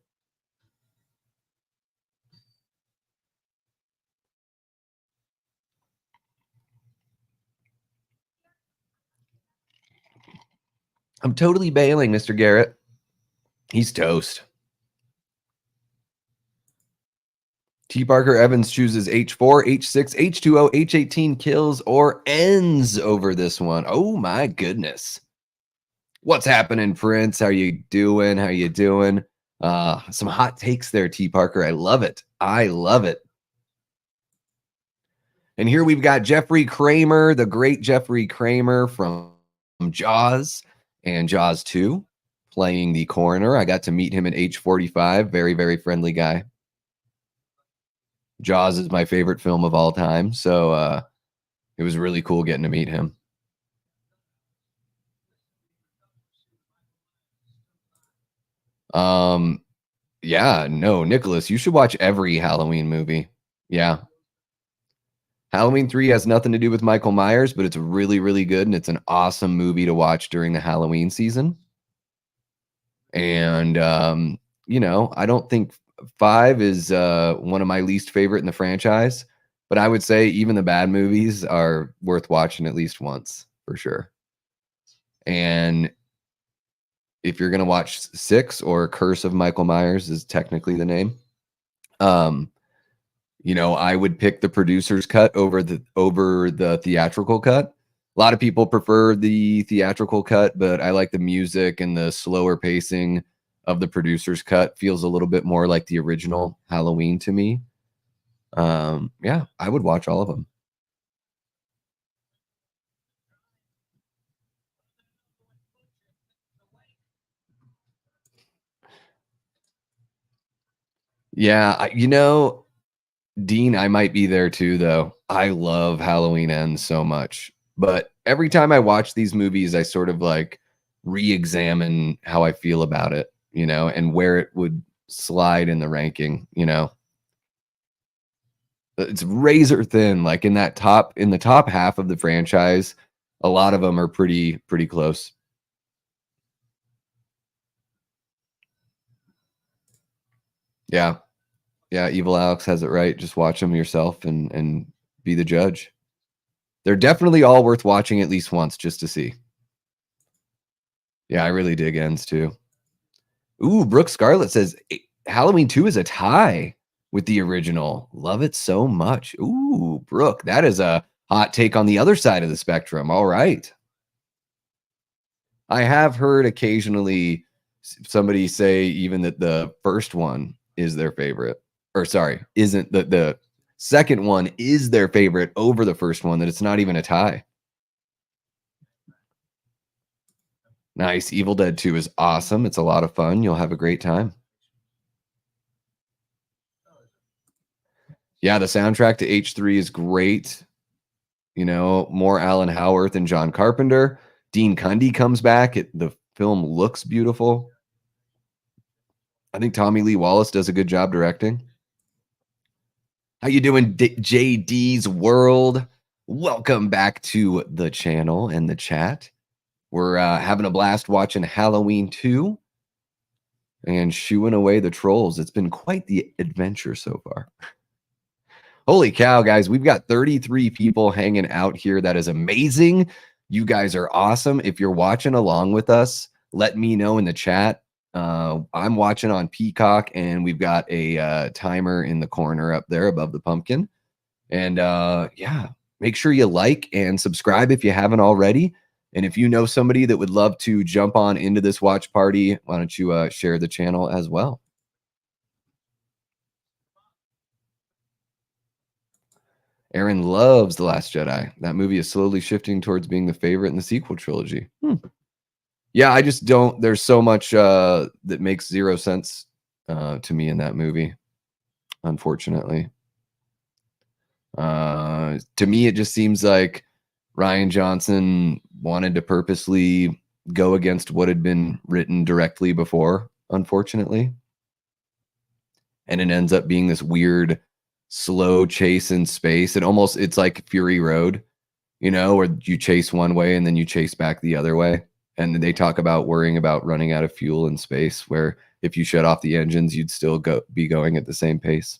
A: I'm totally bailing, Mr. Garrett. He's toast. T. Parker Evans chooses H4, H6, H2O, H18 kills or ends over this one. Oh my goodness. What's happening, Prince? How you doing? How you doing? Some hot takes there, T. Parker. I love it. I love it. And here we've got Jeffrey Kramer, the great Jeffrey Kramer from Jaws and Jaws 2, playing the coroner. I got to meet him at age 45. Very, very friendly guy. Jaws is my favorite film of all time. So it was really cool getting to meet him. Yeah, no, Nicholas, you should watch every Halloween movie. Yeah. Halloween 3 has nothing to do with Michael Myers, but it's really, really good. And it's an awesome movie to watch during the Halloween season. And, I don't think 5 is one of my least favorite in the franchise. But I would say even the bad movies are worth watching at least once for sure. And if you're going to watch 6 or Curse of Michael Myers is technically the name, I would pick the producer's cut over the theatrical cut. A lot of people prefer the theatrical cut, but I like the music and the slower pacing of the producer's cut. Feels a little bit more like the original Halloween to me. Yeah, I would watch all of them. Yeah, Dean, I might be there too, though. I love Halloween Ends so much. But every time I watch these movies, I sort of like re examine how I feel about it. you know, and where it would slide in the ranking, you know. It's razor thin, like in the top half of the franchise, a lot of them are pretty close. Yeah. Yeah, Evil Alex has it right. Just watch them yourself and be the judge. They're definitely all worth watching at least once just to see. Yeah, I really dig Ends too. Ooh, Brooke Scarlett says Halloween 2 is a tie with the original. Love it so much. Ooh, Brooke, that is a hot take on the other side of the spectrum. All right. I have heard occasionally somebody say even that the first one is their favorite. Or sorry, isn't the second one is their favorite over the first one, that it's not even a tie. Nice. Evil Dead 2 is awesome. It's a lot of fun. You'll have a great time. Yeah, the soundtrack to H3 is great. You know, more Alan Howarth and John Carpenter. Dean Cundy comes back. The film looks beautiful. I think Tommy Lee Wallace does a good job directing. How you doing, JD's World? Welcome back to the channel and the chat. We're having a blast watching Halloween 2 and shooing away the trolls. It's been quite the adventure so far. Holy cow, guys. We've got 33 people hanging out here. That is amazing. You guys are awesome. If you're watching along with us, let me know in the chat. I'm watching on Peacock, and we've got a timer in the corner up there above the pumpkin. And yeah, make sure you like and subscribe if you haven't already. And if you know somebody that would love to jump on into this watch party, why don't you share the channel as well? Aaron loves The Last Jedi. That movie is slowly shifting towards being the favorite in the sequel trilogy. Yeah, I just don't. There's so much that makes zero sense to me in that movie, unfortunately. To me, it just seems like Rian Johnson wanted to purposely go against what had been written directly before, unfortunately. And it ends up being this weird, slow chase in space. It's like Fury Road, you know, where you chase one way and then you chase back the other way. And they talk about worrying about running out of fuel in space, where if you shut off the engines, you'd still be going at the same pace.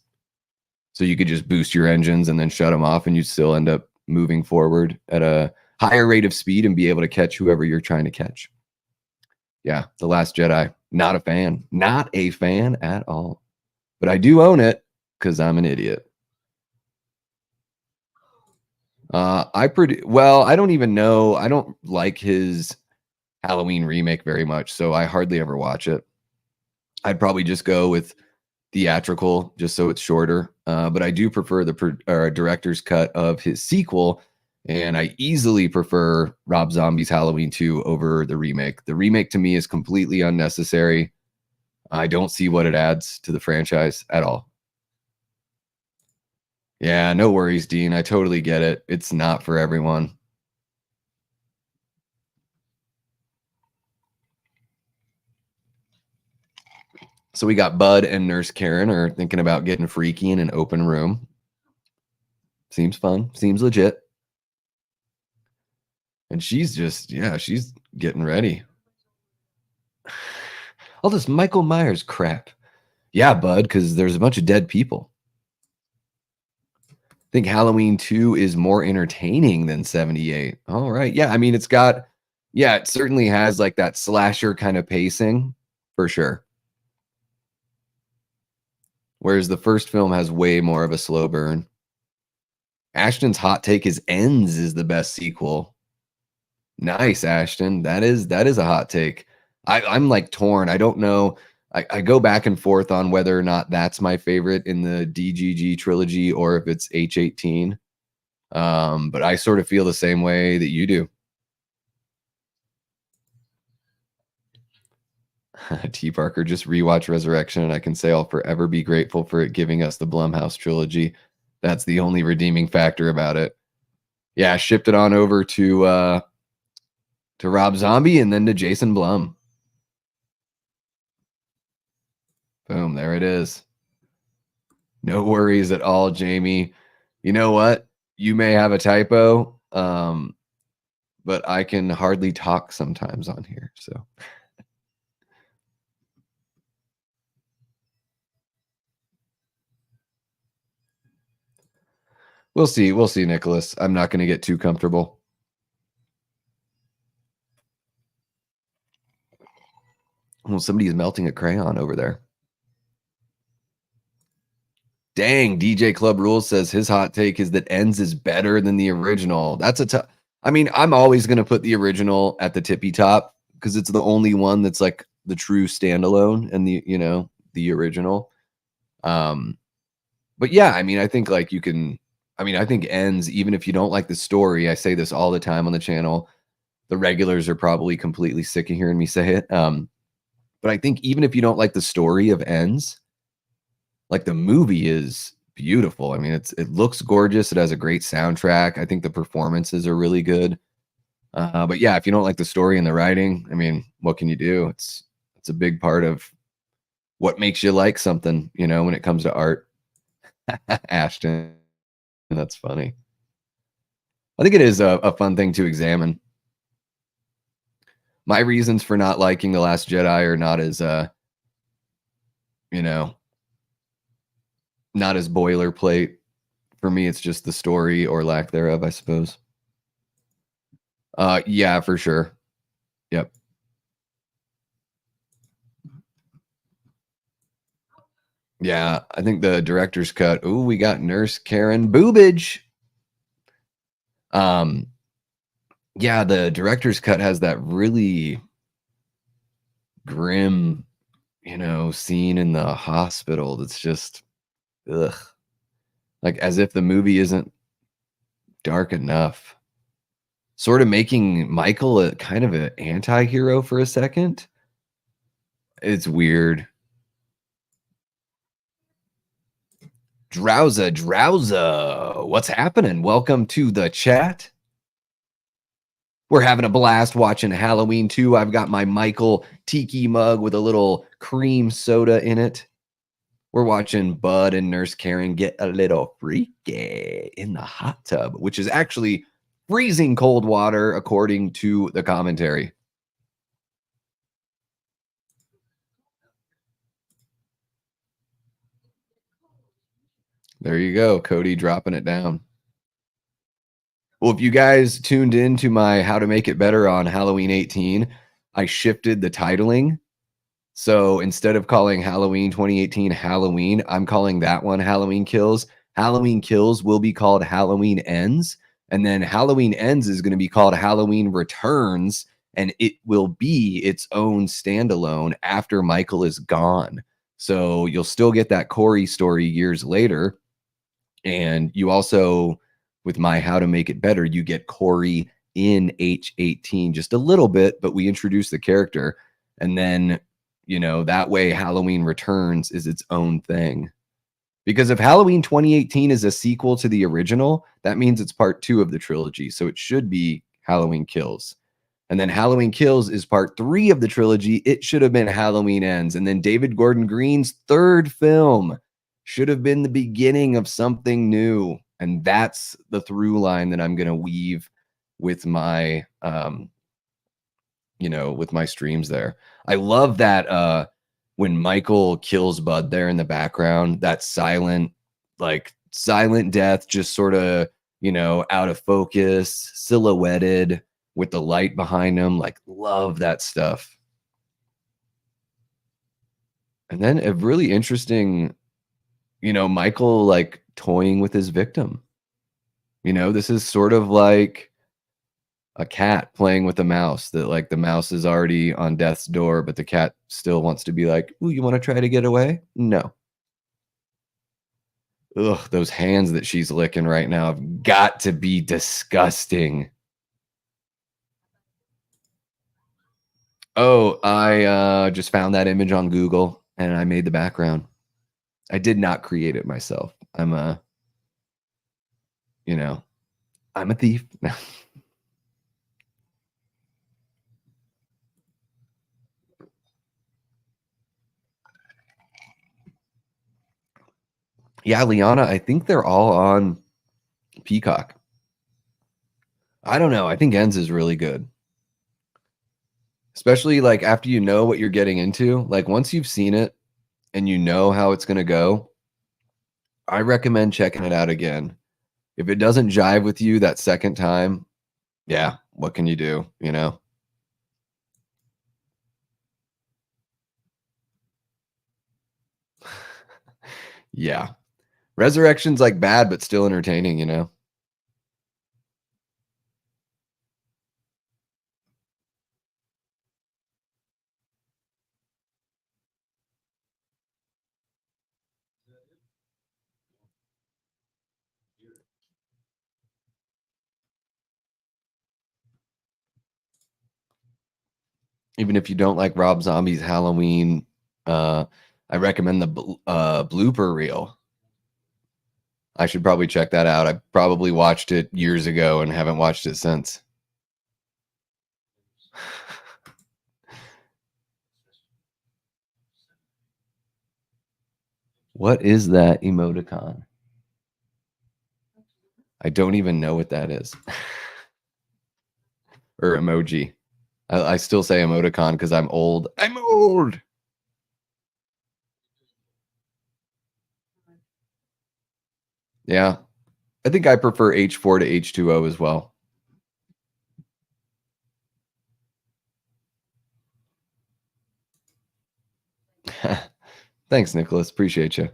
A: So you could just boost your engines and then shut them off, and you'd still end up moving forward at a higher rate of speed and be able to catch whoever you're trying to catch. Yeah, The Last Jedi. Not a fan. Not a fan at all. But I do own it because I'm an idiot. I don't even know. I don't like his Halloween remake very much, so I hardly ever watch it. I'd probably just go with theatrical just so it's shorter. But I do prefer the director's cut of his sequel, and I easily prefer Rob Zombie's Halloween 2 over the remake. The remake to me is completely unnecessary. I don't see what it adds to the franchise at all. Yeah, no worries, Dean. I totally get it. It's not for everyone. So we got Bud and Nurse Karen are thinking about getting freaky in an open room. Seems fun. Seems legit. And she's just, yeah, she's getting ready. All this Michael Myers crap. Yeah, Bud, because there's a bunch of dead people. I think Halloween 2 is more entertaining than 78. All right. Yeah, I mean, it certainly has like that slasher kind of pacing for sure. Whereas the first film has way more of a slow burn. Ashton's hot take is Ends is the best sequel. Nice, Ashton. That is a hot take. I'm like torn. I don't know. I go back and forth on whether or not that's my favorite in the DGG trilogy or if it's H18. But I sort of feel the same way that you do. T. Parker, just rewatch Resurrection, and I can say I'll forever be grateful for it giving us the Blumhouse trilogy. That's the only redeeming factor about it. Yeah, I shipped it on over to Rob Zombie and then to Jason Blum. Boom, there it is. No worries at all, Jamie. You know what? You may have a typo, but I can hardly talk sometimes on here. So we'll see. We'll see, Nicholas. I'm not going to get too comfortable. Well, somebody's melting a crayon over there. Dang, DJ Club Rules says his hot take is that Ends is better than the original. That's a tough. I mean, I'm always going to put the original at the tippy top because it's the only one that's like the true standalone and the original. But yeah, I mean, I think like you can, I mean, I think Ends, even if you don't like the story, I say this all the time on the channel. The regulars are probably completely sick of hearing me say it. But I think even if you don't like the story of Ends, like the movie is beautiful. I mean, it looks gorgeous. It has a great soundtrack. I think the performances are really good. But yeah, if you don't like the story and the writing, I mean, what can you do? It's a big part of what makes you like something, when it comes to art. Ashton, that's funny. I think it is a fun thing to examine. My reasons for not liking The Last Jedi are not as not as boilerplate. For me, it's just the story or lack thereof, I suppose. Yeah, for sure. Yep. Yeah, I think the director's cut. Ooh, we got Nurse Karen Boobage. Yeah, the director's cut has that really grim, scene in the hospital that's just ugh. Like as if the movie isn't dark enough. Sort of making Michael a kind of an anti-hero for a second. It's weird. Drowza. What's happening? Welcome to the chat. We're having a blast watching Halloween 2. I've got my Michael Tiki mug with a little cream soda in it. We're watching Bud and Nurse Karen get a little freaky in the hot tub, which is actually freezing cold water, according to the commentary. There you go, Cody dropping it down. Well, if you guys tuned in to my How to Make It Better on Halloween 18, I shifted the titling. So instead of calling Halloween 2018 Halloween, I'm calling that one Halloween Kills. Halloween Kills will be called Halloween Ends. And then Halloween Ends is going to be called Halloween Returns. And it will be its own standalone after Michael is gone. So you'll still get that Corey story years later. And you also, with my How to Make It Better, you get Corey in H18 just a little bit, but we introduce the character. And then, that way Halloween Returns is its own thing. Because if Halloween 2018 is a sequel to the original, that means it's part 2 of the trilogy. So it should be Halloween Kills. And then Halloween Kills is part 3 of the trilogy. It should have been Halloween Ends. And then David Gordon Green's third film should have been the beginning of something new. And that's the through line that I'm going to weave with my with my streams there. I love that when Michael kills Bud there in the background, that silent death, just sort of, out of focus, silhouetted with the light behind him. Like, love that stuff. And then a really interesting, Michael like toying with his victim. This is sort of like a cat playing with a mouse, that like the mouse is already on death's door, but the cat still wants to be like, "Ooh, you want to try to get away?" No. Ugh, those hands that she's licking right now have got to be disgusting. Oh, I just found that image on Google and I made the background. I did not create it myself. I'm I'm a thief. Yeah, Liana, I think they're all on Peacock. I don't know. I think Ends is really good. Especially like after you know what you're getting into. Like once you've seen it and you know how it's going to go, I recommend checking it out again. If it doesn't jive with you that second time, yeah, what can you do, you know? Yeah. Resurrection's like bad but still entertaining, you know? Even if you don't like Rob Zombie's Halloween, uh, I recommend the blooper reel. I should probably check that out. I probably watched it years ago and haven't watched it since. What is that emoticon? I don't even know what that is. Or emoji. I still say emoticon because I'm old. I'm old. Yeah. I think I prefer H4 to H2O as well. Thanks, Nicholas. Appreciate you.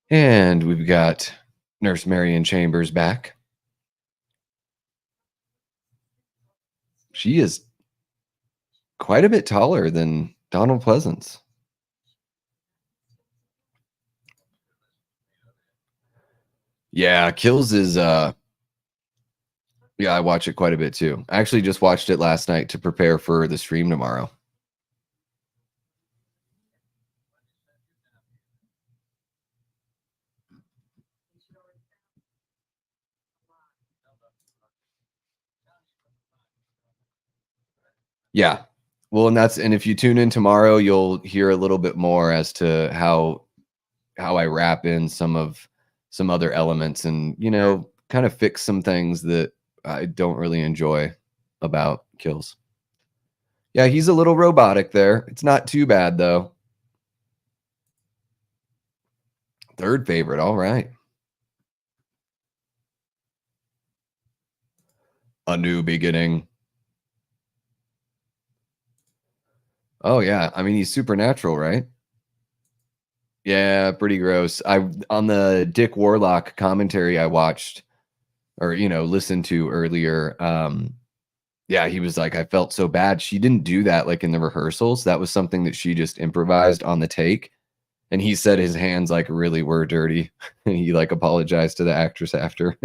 A: And we've got Nurse Marion Chambers back. She is quite a bit taller than Donald Pleasance. Yeah, Kills is yeah, I watch it quite a bit too. I actually just watched it last night to prepare for the stream tomorrow. Yeah. Well, and if you tune in tomorrow, you'll hear a little bit more as to how I wrap in some other elements and, you know, kind of fix some things that I don't really enjoy about Kills. Yeah, he's a little robotic there. It's not too bad though. Third favorite. All right. A New Beginning. Oh yeah. I mean, he's supernatural, right? Yeah, pretty gross. I on the Dick Warlock commentary I watched or listened to earlier. Yeah, he was like, I felt so bad. She didn't do that like in the rehearsals. That was something that she just improvised on the take. And he said his hands like really were dirty. And he like apologized to the actress after.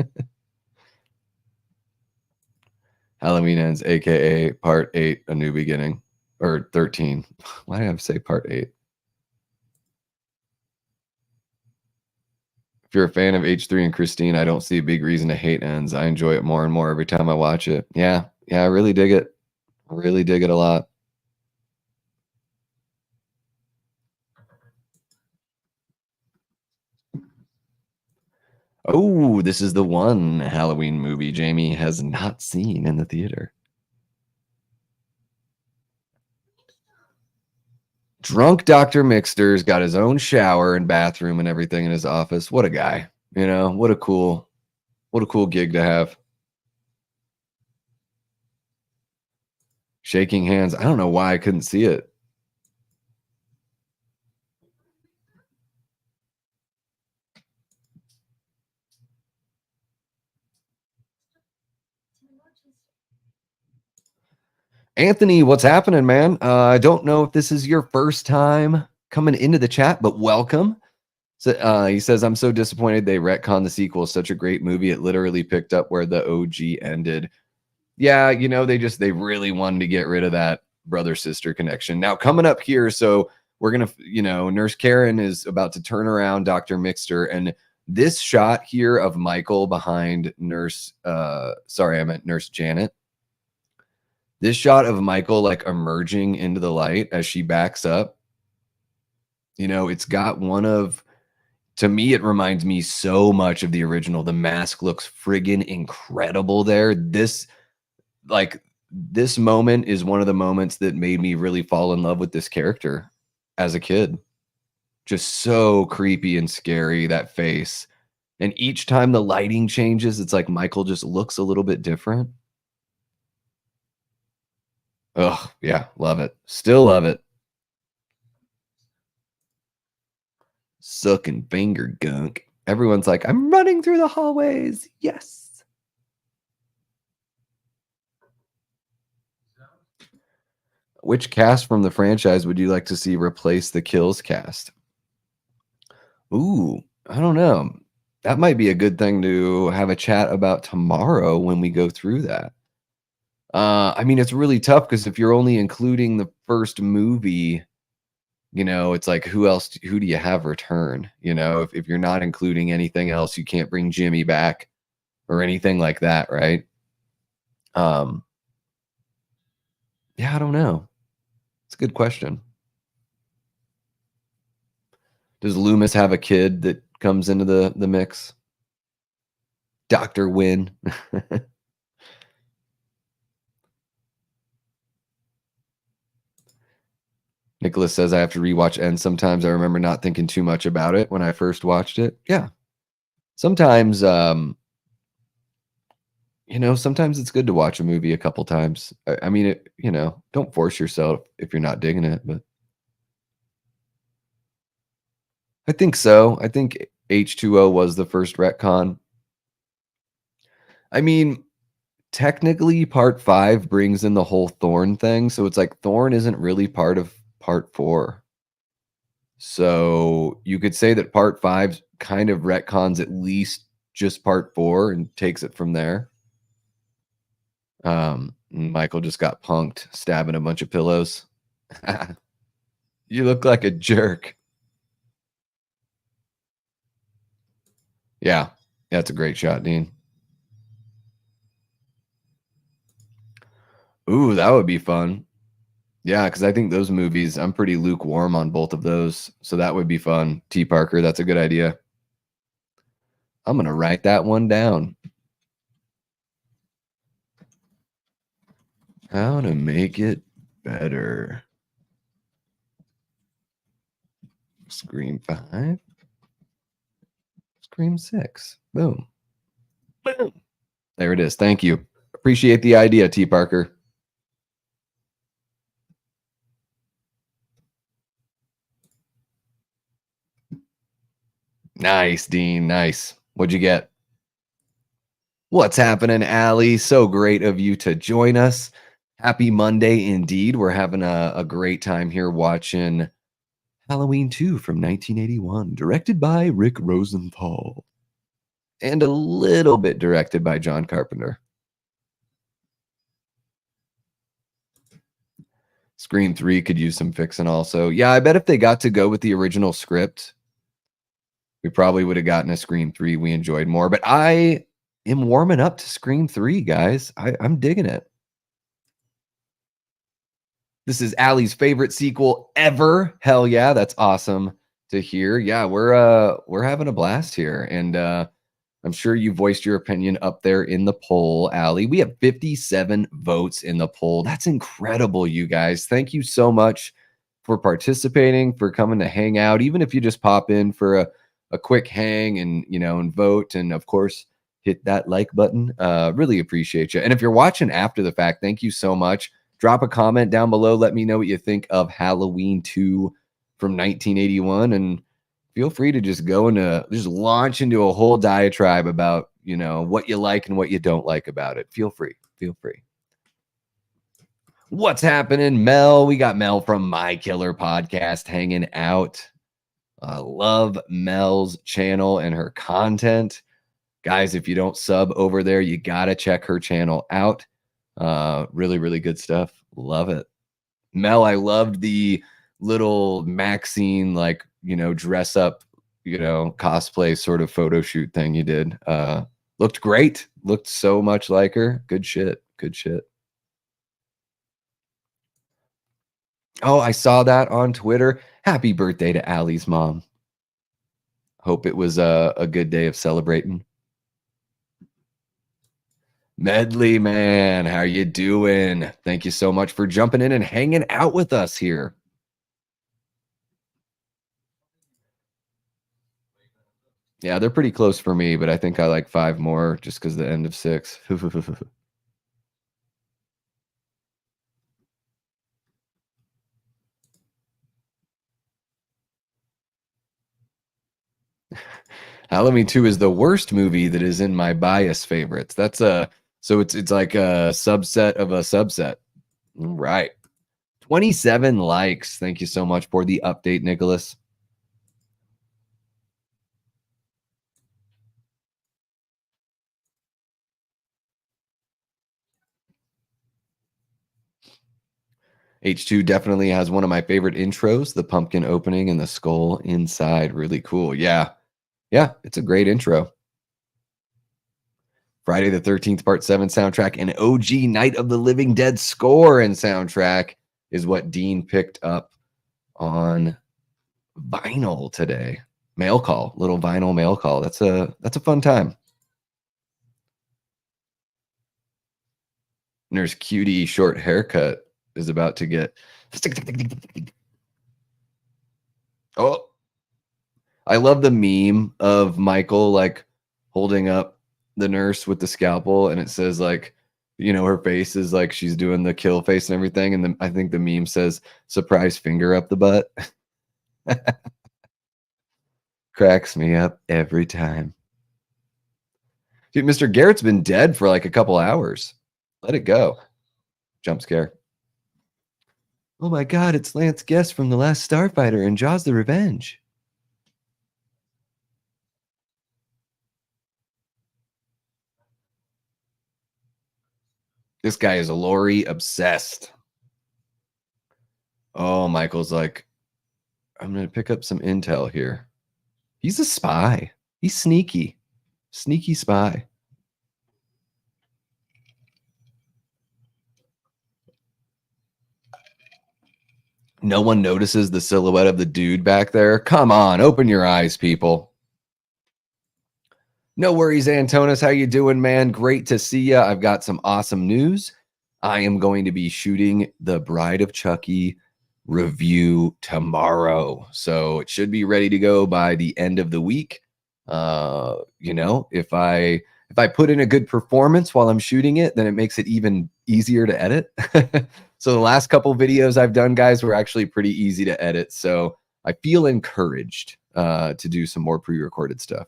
A: Halloween Ends, aka Part 8, A New Beginning. Or 13. Why did I say Part 8? If you're a fan of H3 and Christine, I don't see a big reason to hate Ends. I enjoy it more and more every time I watch it. Yeah, I really dig it. I really dig it a lot. Oh, this is the one Halloween movie Jamie has not seen in the theater. Drunk Dr. Mixter's got his own shower and bathroom and everything in his office. What a guy. What a cool gig to have. Shaking hands. I don't know why I couldn't see it. Anthony, what's happening, man? I don't know if this is your first time coming into the chat, but welcome. So he says, I'm so disappointed they retconned the sequel. Such a great movie. It literally picked up where the OG ended. Yeah, they really wanted to get rid of that brother-sister connection. Now coming up here, so we're gonna, Nurse Karen is about to turn around Dr. Mixter, and This shot here of Michael behind nurse, sorry, I meant Nurse Janet. This shot of Michael like emerging into the light as she backs up, it's got one of, to me, it reminds me so much of the original. The mask looks friggin' incredible there. Like, this moment is one of the moments that made me really fall in love with this character as a kid. Just so creepy and scary, that face. And each time the lighting changes, it's like Michael just looks a little bit different. Oh, yeah, love it. Still love it. Sucking finger gunk. Everyone's like, I'm running through the hallways. Yes. Which cast from the franchise would you like to see replace the Kills cast? Ooh, I don't know. That might be a good thing to have a chat about tomorrow when we go through that. I mean, it's really tough because if you're only including the first movie, it's like who do you have return? If you're not including anything else, you can't bring Jimmy back or anything like that, right? Yeah, I don't know. It's a good question. Does Loomis have a kid that comes into the mix? Dr. Wynn. Nicholas says I have to rewatch End sometimes. I remember not thinking too much about it when I first watched it. Yeah. Sometimes sometimes it's good to watch a movie a couple times. I mean, don't force yourself if you're not digging it, but I think so. I think H2O was the first retcon. I mean, technically part 5 brings in the whole Thorn thing, so it's like Thorn isn't really part of part 4. So you could say that part 5 kind of retcons at least just part 4 and takes it from there. Michael just got punked, stabbing a bunch of pillows. You look like a jerk. Yeah, that's a great shot, Dean. Ooh, that would be fun. Yeah, because I think those movies, I'm pretty lukewarm on both of those. So that would be fun. T. Parker, that's a good idea. I'm going to write that one down. How to make it better. Scream 5. Scream 6. Boom. Boom. There it is. Thank you. Appreciate the idea, T. Parker. Nice, Dean. Nice. What'd you get? What's happening, Allie? So great of you to join us. Happy Monday indeed. We're having a great time here watching Halloween 2 from 1981, directed by Rick Rosenthal, and a little bit directed by John Carpenter. Scream 3 could use some fixing also. Yeah, I bet if they got to go with the original script, we probably would have gotten a Scream 3 we enjoyed more. But I am warming up to Scream 3, guys. I'm digging it. This is Allie's favorite sequel ever. Hell yeah, that's awesome to hear. Yeah, we're having a blast here, and I'm sure you voiced your opinion up there in the poll, Allie. We have 57 votes in the poll. That's incredible, you guys. Thank you so much for participating, for coming to hang out. Even if you just pop in for a quick hang and and vote, and of course hit that like button. Really appreciate you. And if you're watching after the fact, thank you so much. Drop a comment down below. Let me know what you think of Halloween 2 from 1981. And feel free to just just launch into a whole diatribe about, what you like and what you don't like about it. Feel free. Feel free. What's happening, Mel? We got Mel from My Killer Podcast hanging out. Love Mel's channel and her content. Guys, if you don't sub over there, you got to check her channel out. Really, really good stuff. Love it. Mel, I loved the little Maxine, dress up, cosplay sort of photo shoot thing you did. Looked great. Looked so much like her. Good shit. Good shit. Oh, I saw that on Twitter. Happy birthday to Allie's mom. Hope it was a good day of celebrating. Medley man, how you doing? Thank you so much for jumping in and hanging out with us here. Yeah, they're pretty close for me, but I think I like 5 more just because the end of 6. Halloween 2 is the worst movie that is in my bias favorites. That's a so it's like a subset of a subset. All right. 27 likes. Thank you so much for the update, Nicholas. H2 definitely has one of my favorite intros, the pumpkin opening and the skull inside. Really cool. Yeah. Yeah, it's a great intro. Friday the 13th Part 7 soundtrack and OG Night of the Living Dead score and soundtrack is what Dean picked up on vinyl today. Mail call, little vinyl mail call. That's a fun time. Nurse Cutie short haircut is about to get. Oh, I love the meme of Michael like holding up the nurse with the scalpel, and it says like, her face is like she's doing the kill face and everything, and then I think the meme says "surprise finger up the butt." Cracks me up every time. Dude, Mr. Garrett's been dead for like a couple hours. Let it go. Jump scare. Oh my God, it's Lance Guest from The Last Starfighter and Jaws the Revenge. This guy is Laurie obsessed. Oh, Michael's like, I'm going to pick up some intel here. He's a spy. He's sneaky. Sneaky spy. No one notices the silhouette of the dude back there. Come on, open your eyes, people. No worries, Antonis. How you doing, man? Great to see you. I've got some awesome news. I am going to be shooting the Bride of Chucky review tomorrow. So it should be ready to go by the end of the week. If I put in a good performance while I'm shooting it, then it makes it even easier to edit. So the last couple videos I've done, guys, were actually pretty easy to edit. So I feel encouraged to do some more pre-recorded stuff.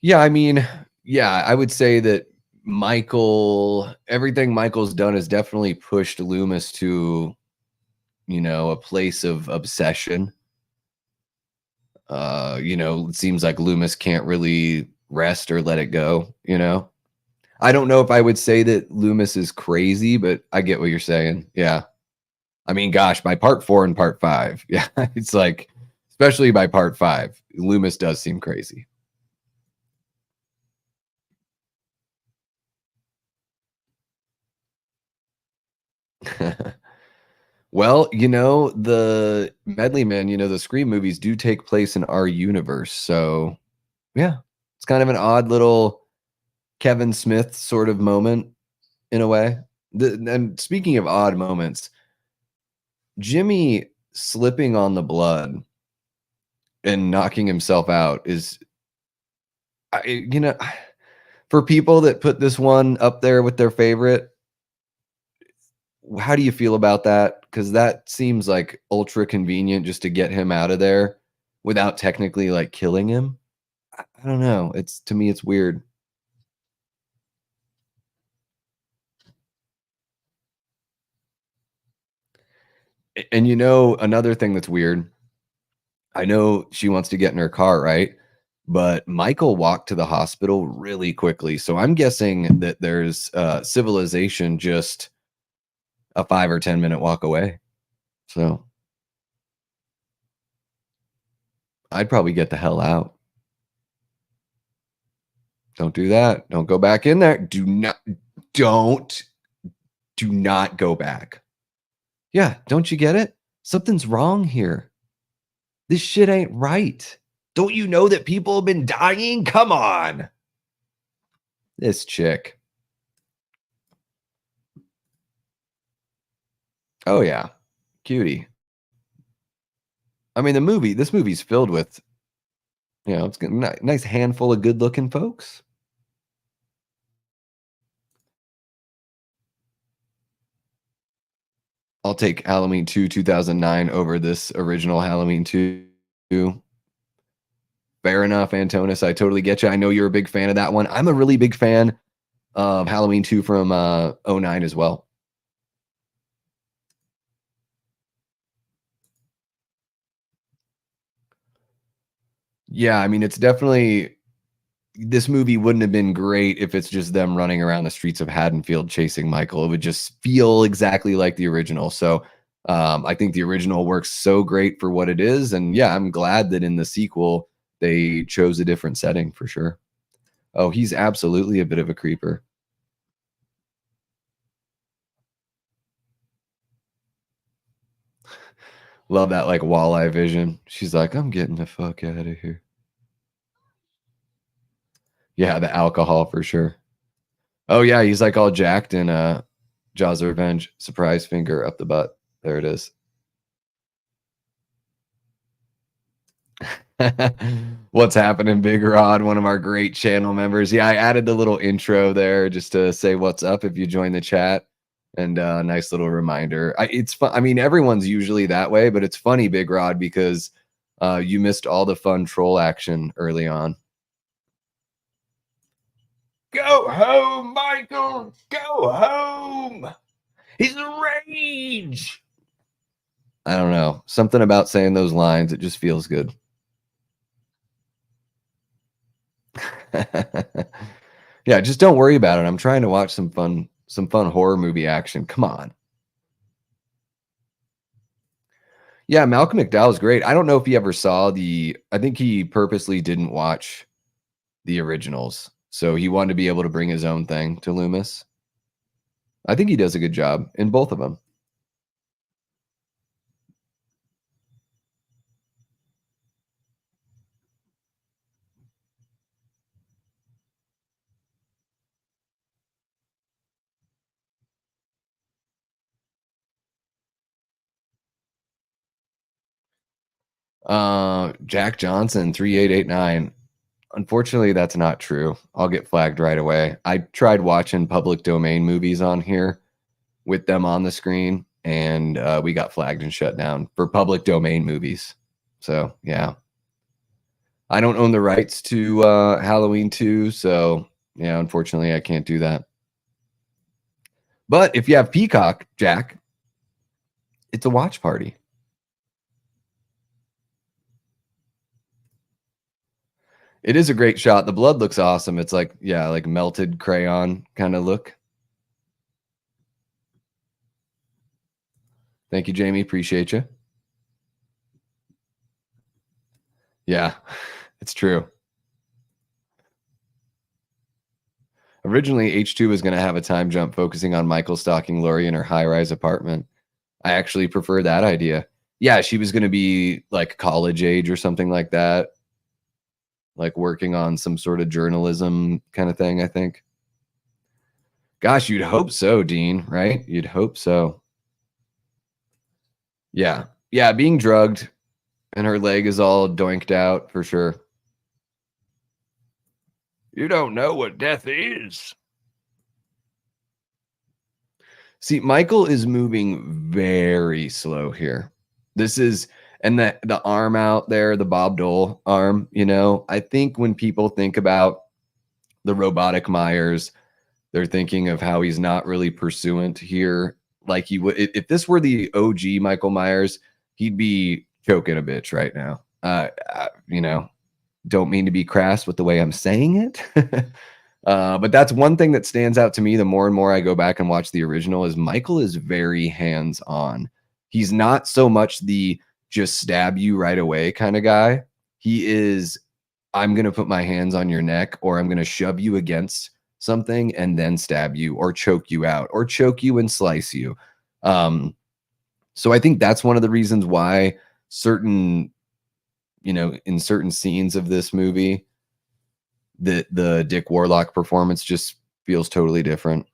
A: Yeah, I mean, yeah, I would say that everything Michael's done has definitely pushed Loomis to, a place of obsession. It seems like Loomis can't really rest or let it go, I don't know if I would say that Loomis is crazy, but I get what you're saying. Yeah. I mean, gosh, by part 4 and part 5, yeah, it's like, especially by part 5, Loomis does seem crazy. Well, the Medley Man, the Scream movies do take place in our universe. So, yeah, it's kind of an odd little Kevin Smith sort of moment in a way. And speaking of odd moments, Jimmy slipping on the blood and knocking himself out is, for people that put this one up there with their favorite, how do you feel about that? Because that seems like ultra convenient just to get him out of there without technically like killing him. I don't know. To me, it's weird. And another thing that's weird, I know she wants to get in her car, right? But Michael walked to the hospital really quickly. So I'm guessing that there's civilization just a 5 or 10 minute walk away. So I'd probably get the hell out. Don't do that. Don't go back in there. Don't, do not go back. Yeah, don't you get it? Something's wrong here. This shit ain't right. Don't you know that people have been dying? Come on. This chick. Oh yeah. Cutie. I mean, this movie's filled with, it's got a nice handful of good-looking folks. I'll take Halloween 2 2009 over this original Halloween 2. Fair enough, Antonis. I totally get you. I know you're a big fan of that one. I'm a really big fan of Halloween 2 from '09 as well. Yeah, I mean, it's definitely, this movie wouldn't have been great if it's just them running around the streets of Haddonfield chasing Michael. It would just feel exactly like the original. So I think the original works so great for what it is. And yeah, I'm glad that in the sequel, they chose a different setting for sure. Oh, he's absolutely a bit of a creeper. Love that like walleye vision. She's like, I'm getting the fuck out of here. Yeah, the alcohol for sure. Oh yeah, he's like all jacked in Jaws of Revenge. Surprise finger up the butt. There it is. What's happening, Big Rod? One of our great channel members. Yeah, I added the little intro there just to say what's up if you join the chat. And nice little reminder. It's fun. I mean, everyone's usually that way, but it's funny, Big Rod, because you missed all the fun troll action early on. Go home, Michael. Go home. He's a rage. I don't know. Something about saying those lines, it just feels good. Yeah, just don't worry about it. I'm trying to watch some fun horror movie action. Come on. Yeah, Malcolm McDowell's great. I don't know if he ever saw I think he purposely didn't watch the originals. So he wanted to be able to bring his own thing to Loomis. I think he does a good job in both of them. Jack Johnson 3889. Unfortunately, that's not true. I'll get flagged right away. I tried watching public domain movies on here with them on the screen, and we got flagged and shut down for public domain movies. So yeah, I don't own the rights to Halloween 2, so yeah, unfortunately, I can't do that. But if you have Peacock, Jack, it's a watch party. It is a great shot. The blood looks awesome. It's like, yeah, like melted crayon kind of look. Thank you, Jamie. Appreciate you. Yeah, it's true. Originally, H2 was going to have a time jump focusing on Michael stalking Laurie in her high-rise apartment. I actually prefer that idea. Yeah, she was going to be like college age or something like that. Like working on some sort of journalism kind of thing, I think. Gosh, you'd hope so, Dean, right? You'd hope so. Yeah. Yeah, being drugged and her leg is all doinked out for sure. You don't know what death is. See, Michael is moving very slow here. This is, and the arm out there, the Bob Dole arm, I think when people think about the robotic Myers, they're thinking of how he's not really pursuant here. Like he would, if this were the OG Michael Myers, he'd be choking a bitch right now. Don't mean to be crass with the way I'm saying it. But that's one thing that stands out to me the more and more I go back and watch the original is Michael is very hands-on. He's not so much the just stab you right away kind of guy. He is, I'm going to put my hands on your neck, or I'm going to shove you against something and then stab you or choke you out or choke you and slice you. Um, so I think that's one of the reasons why certain, in certain scenes of this movie, the Dick Warlock performance just feels totally different.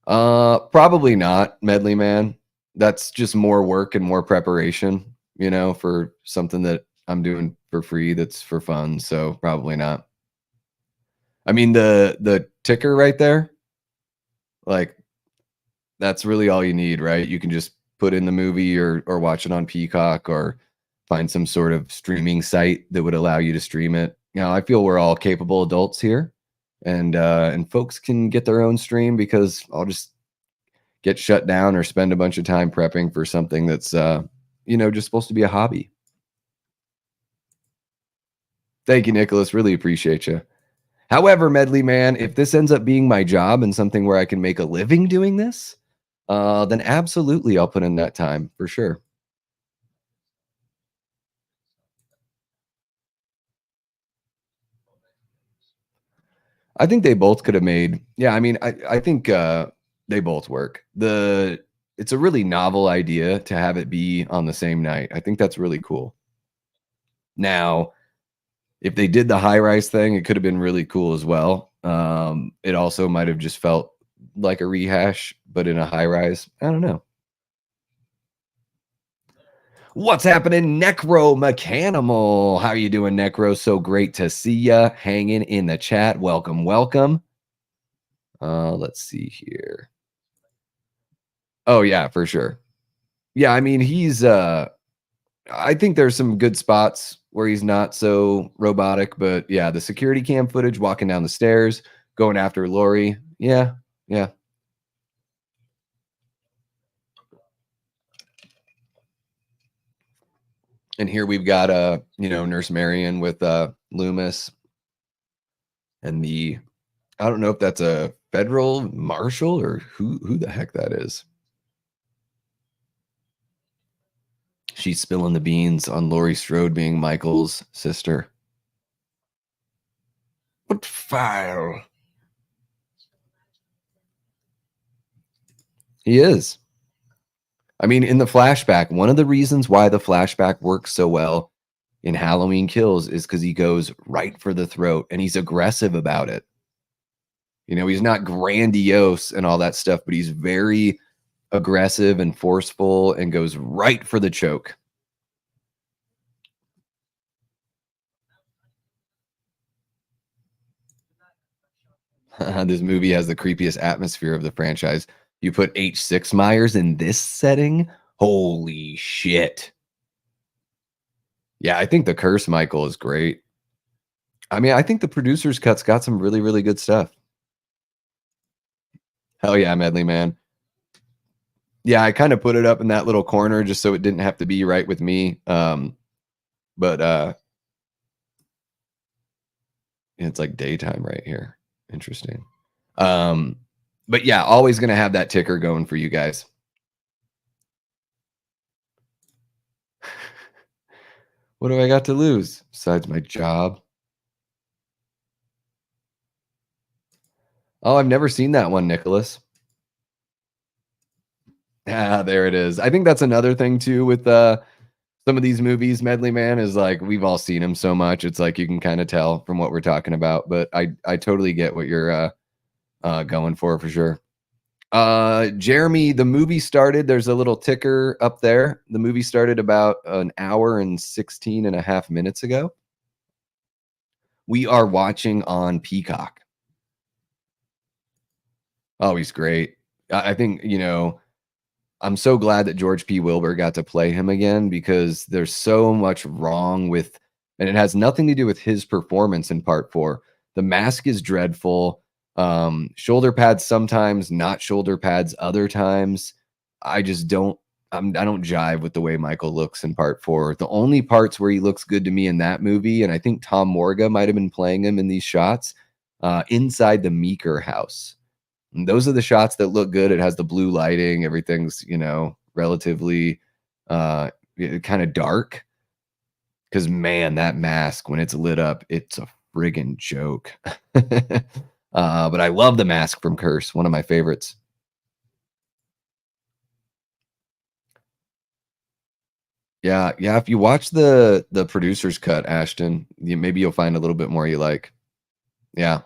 A: Probably not, Medley Man. That's just more work and more preparation, for something that I'm doing for free that's for fun, so probably not. I mean, the ticker right there, like, that's really all you need, right? You can just put in the movie or watch it on Peacock or find some sort of streaming site that would allow you to stream it. I feel we're all capable adults here, and folks can get their own stream because I'll just get shut down or spend a bunch of time prepping for something that's just supposed to be a hobby. Thank you, Nicholas. Really appreciate you. However, Medley Man, if this ends up being my job and something where I can make a living doing this, then absolutely I'll put in that time for sure. I think they both could have made, yeah, I mean, I think they both work. It's a really novel idea to have it be on the same night. I think that's really cool. Now, if they did the high rise thing, it could have been really cool as well. It also might have just felt like a rehash, but in a high rise. I don't know. What's happening, Necro Mechanimal? How you doing, Necro? So great to see ya hanging in the chat. Welcome, welcome. Let's see here. Oh yeah, for sure. Yeah, I mean, I think there's some good spots where he's not so robotic, but yeah, the security cam footage walking down the stairs, going after Laurie. Yeah, yeah. And here we've got Nurse Marion with Loomis and I don't know if that's a federal marshal or who the heck that is. She's spilling the beans on Laurie Strode being Michael's sister. What file? He is. I mean, in the flashback, one of the reasons why the flashback works so well in Halloween Kills is because he goes right for the throat and he's aggressive about it. He's not grandiose and all that stuff, but he's very aggressive and forceful and goes right for the choke. This movie has the creepiest atmosphere of the franchise. You put H6 Myers in this setting? Holy shit. Yeah, I think the Curse Michael is great. I mean, I think the producer's cut's got some really, really good stuff. Hell yeah, Medley Man. Yeah, I kind of put it up in that little corner just so it didn't have to be right with me. But it's like daytime right here. Interesting. But yeah, always gonna have that ticker going for you guys. What do I got to lose besides my job? Oh, I've never seen that one, Nicholas. Ah, there it is. I think that's another thing too with some of these movies, Medley Man, is like we've all seen them so much. It's like you can kind of tell from what we're talking about. But I totally get what you're going for sure. Jeremy, the movie started. There's a little ticker up there. The movie started about an hour and 16 and a half minutes ago. We are watching on Peacock. Oh, he's great. I think, I'm so glad that George P. Wilbur got to play him again because there's so much wrong with, and it has nothing to do with his performance in part 4. The mask is dreadful. Shoulder pads sometimes, not shoulder pads other times. I just don't, I don't jive with the way Michael looks in part 4. The only parts where he looks good to me in that movie, and I think Tom Morga might have been playing him in these shots, inside the Meeker house. And those are the shots that look good. It has the blue lighting. Everything's, relatively kind of dark. Because man, that mask when it's lit up, it's a friggin' joke. But I love the mask from Curse, one of my favorites. Yeah, yeah. If you watch the producer's cut, Ashton, maybe you'll find a little bit more you like. Yeah,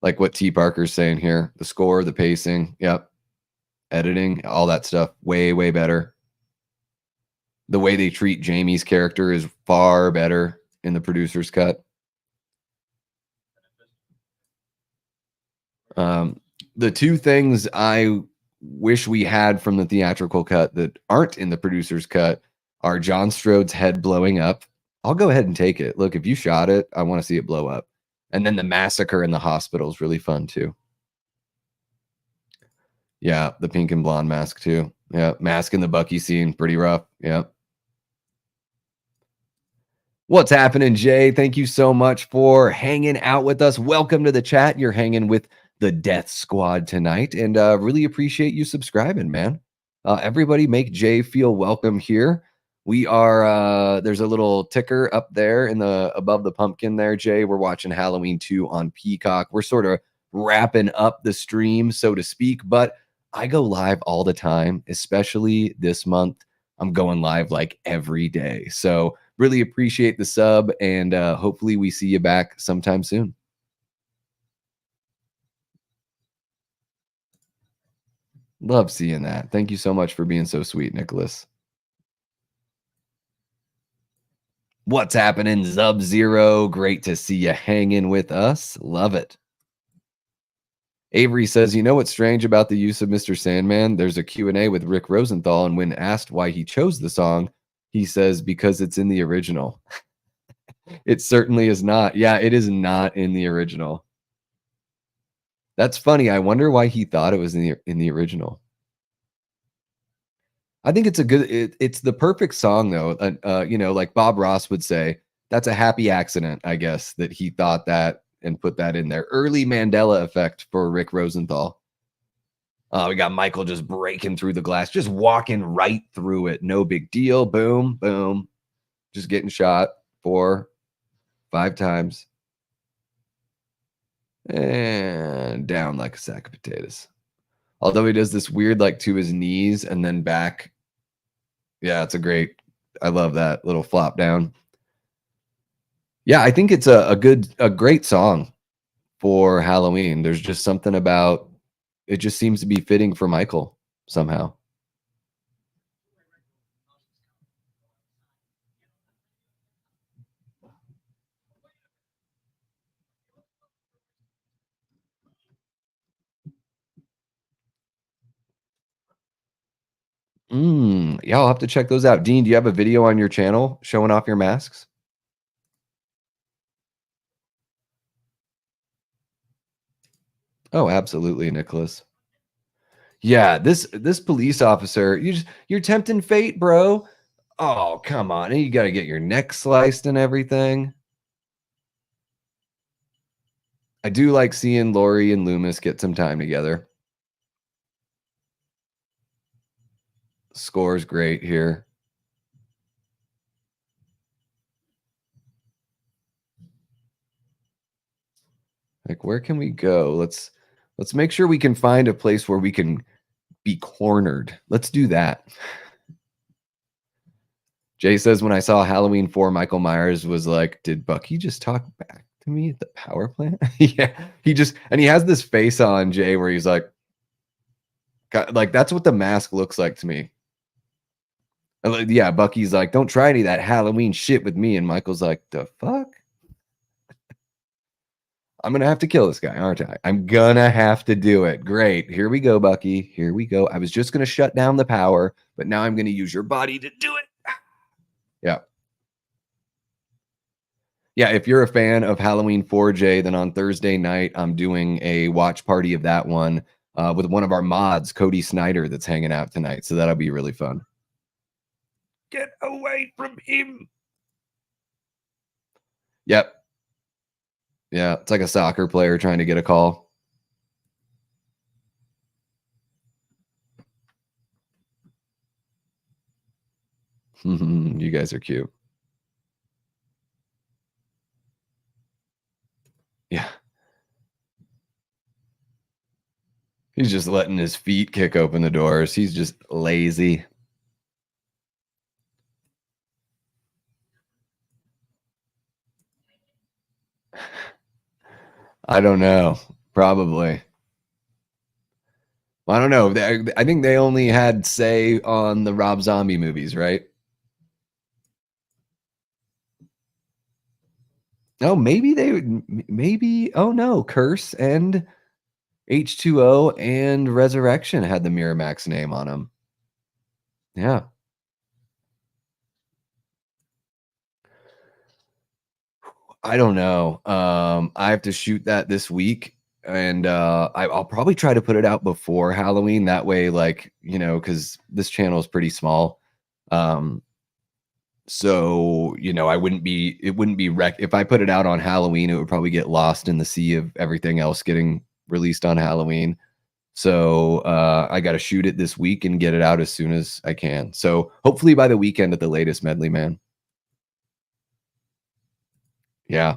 A: like what T. Parker's saying here. The score, the pacing, yep, editing, all that stuff, way, way better. The way they treat Jamie's character is far better in the producer's cut. Um, the two things I wish we had from the theatrical cut that aren't in the producer's cut are John Strode's head blowing up. I'll go ahead and take it. Look, if you shot it, I want to see it blow up. And then the massacre in the hospital is really fun too. Yeah, the pink and blonde mask too. Yeah, mask in the Bucky scene, pretty rough. Yeah. What's happening, Jay? Thank you so much for hanging out with us. Welcome to the chat. You're hanging with the Death Squad tonight, and really appreciate you subscribing, man. Everybody, make Jay feel welcome here. We are there's a little ticker up there in the above the pumpkin there, Jay. We're watching Halloween 2 on Peacock. We're sort of wrapping up the stream, so to speak, but I go live all the time, especially this month. I'm going live like every day. So really appreciate the sub, and hopefully we see you back sometime soon. Love seeing that. Thank you so much for being so sweet, Nicholas. What's happening, Zub Zero? Great to see you hanging with us. Love it. Avery says, you know what's strange about the use of Mr. Sandman? There's a Q&A with Rick Rosenthal, and when asked why he chose the song, he says, because it's in the original. It certainly is not. Yeah, it is not in the original. That's funny. I wonder why he thought it was in the original. I think it's a good. It's the perfect song, though. Like Bob Ross would say, that's a happy accident, I guess, that he thought that and put that in there. Early Mandela effect for Rick Rosenthal. We got Michael just breaking through the glass, just walking right through it. No big deal. Boom, boom. Just getting shot 4, 5 times. And down like a sack of potatoes. Although he does this weird, like to his knees and then back. Yeah, it's I love that little flop down. Yeah, I think it's a great song for Halloween. There's just something about it, just seems to be fitting for Michael somehow. Yeah, I'll have to check those out. Dean, do you have a video on your channel showing off your masks? Oh, absolutely, Nicholas. Yeah, this police officer, you're tempting fate, bro. Oh, come on. And you got to get your neck sliced and everything. I do like seeing Laurie and Loomis get some time together. Score's great here. Like, where can we go? Let's make sure we can find a place where we can be cornered. Let's do that. Jay says, when I saw Halloween 4, Michael Myers was like, did Bucky just talk back to me at the power plant? Yeah, he has this face on, Jay, where he's like that's what the mask looks like to me. Yeah, Bucky's like, don't try any of that Halloween shit with me. And Michael's like, the fuck? I'm going to have to kill this guy, aren't I? I'm going to have to do it. Great. Here we go, Bucky. Here we go. I was just going to shut down the power, but now I'm going to use your body to do it. Yeah. Yeah, if you're a fan of Halloween 4J, then on Thursday night, I'm doing a watch party of that one with one of our mods, Cody Snyder, that's hanging out tonight. So that'll be really fun. Get away from him. Yep. Yeah, it's like a soccer player trying to get a call. You guys are cute. Yeah. He's just letting his feet kick open the doors. He's just lazy. I don't know. Probably. I don't know. I think they only had say on the Rob Zombie movies, right? Oh, maybe maybe. Oh no, Curse and H2O and Resurrection had the Miramax name on them. Yeah. I don't know. I have to shoot that this week, and I'll probably try to put it out before Halloween. That way, like, because this channel is pretty small. Um, so it wouldn't be if I put it out on Halloween, it would probably get lost in the sea of everything else getting released on Halloween. So I got to shoot it this week and get it out as soon as I can. So hopefully by the weekend at the latest, Medley Man. Yeah.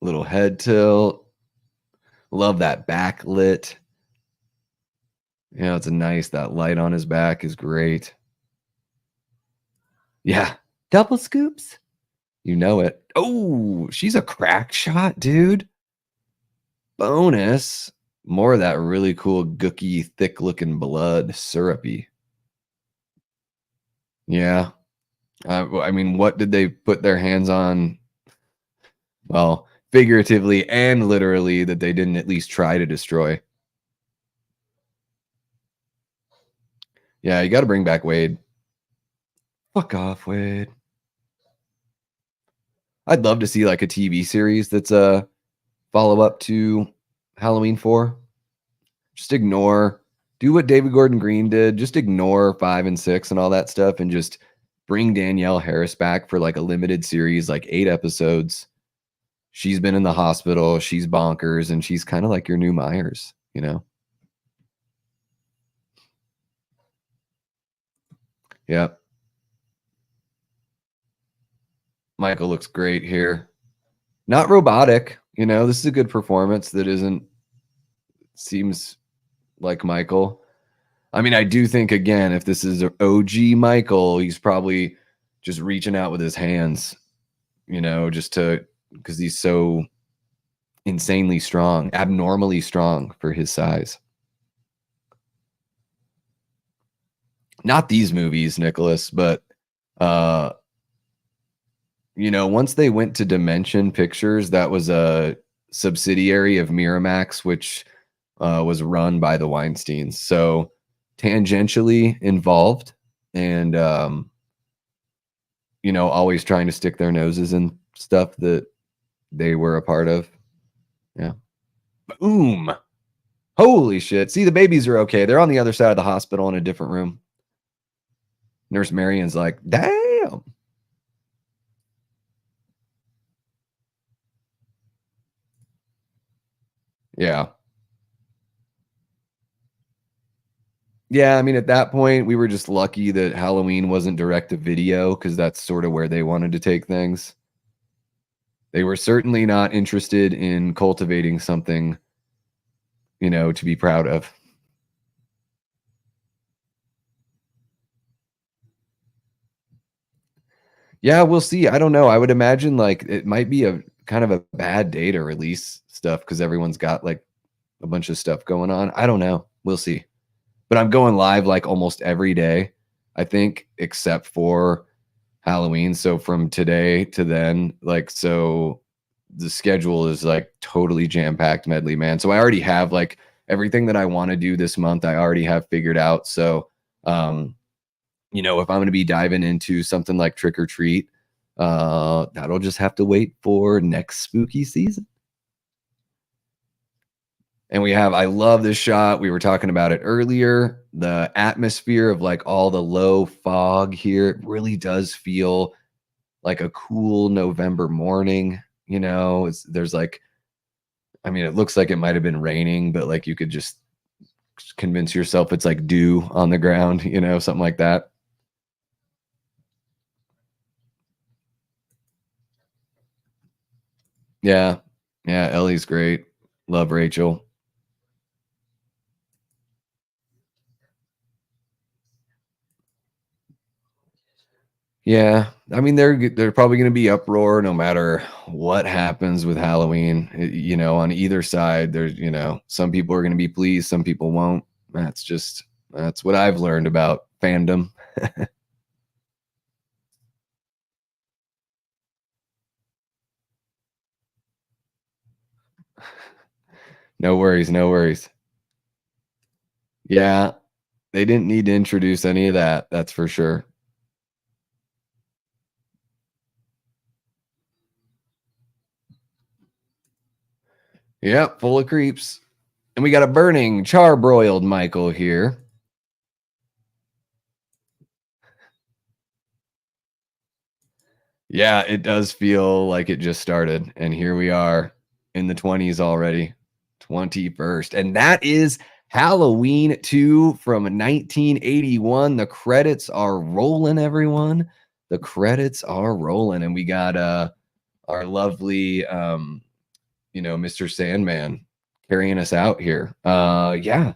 A: Little head tilt. Love that backlit. It's a nice, that light on his back is great. Yeah. Double scoops. You know it. Oh, she's a crack shot, dude. Bonus. More of that really cool, gooky, thick looking blood, syrupy. Yeah. I mean, what did they put their hands on? Well, figuratively and literally, that they didn't at least try to destroy. Yeah, you got to bring back Wade. Fuck off, Wade. I'd love to see like a TV series that's a follow up to Halloween 4. Just do what David Gordon Green did. Just ignore 5 and 6 and all that stuff, and just bring Danielle Harris back for like a limited series, like 8 episodes. She's been in the hospital. She's bonkers, and she's kind of like your new Myers, Yep. Michael looks great here. Not robotic, this is a good performance that seems like Michael. I mean, I do think, again, if this is OG Michael, he's probably just reaching out with his hands, just because he's so insanely strong, abnormally strong for his size. Not these movies, Nicholas, but once they went to Dimension Pictures, that was a subsidiary of Miramax, which was run by the Weinsteins. So tangentially involved, and always trying to stick their noses in stuff that they were a part of. Yeah. Boom. Holy shit. See, the babies are okay. They're on the other side of the hospital in a different room. Nurse Marion's like, damn. Yeah. Yeah, I mean, at that point, we were just lucky that Halloween wasn't direct to video, because that's sort of where they wanted to take things. They were certainly not interested in cultivating something, to be proud of. Yeah, we'll see. I don't know. I would imagine like it might be a kind of a bad day to release stuff because everyone's got like a bunch of stuff going on. I don't know. We'll see. But I'm going live like almost every day, I think, except for Halloween. So from today to then, like, so the schedule is like totally jam-packed, Medley Man. So I already have like everything that I want to do this month, I already have figured out. So if I'm going to be diving into something like Trick or Treat, that'll just have to wait for next spooky season. And I love this shot. We were talking about it earlier. The atmosphere of like all the low fog here, it really does feel like a cool November morning. There's like, I mean, it looks like it might have been raining, but like you could just convince yourself it's like dew on the ground, you know, something like that. Yeah. Yeah, Ellie's great. Love Rachel. Yeah, I mean, they're probably gonna be uproar no matter what happens with Halloween, you know, on either side. There's, you know, some people are gonna be pleased, some people won't. That's what I've learned about fandom. No worries, no worries. Yeah, they didn't need to introduce any of that, that's for sure. Yep, full of creeps. And we got a burning, charbroiled Michael here. Yeah, it does feel like it just started, and here we are in the 20s already, 21st, and that is Halloween 2 from 1981. The credits are rolling, everyone. The credits are rolling, and we got our lovely you know, Mr. Sandman carrying us out here. Yeah.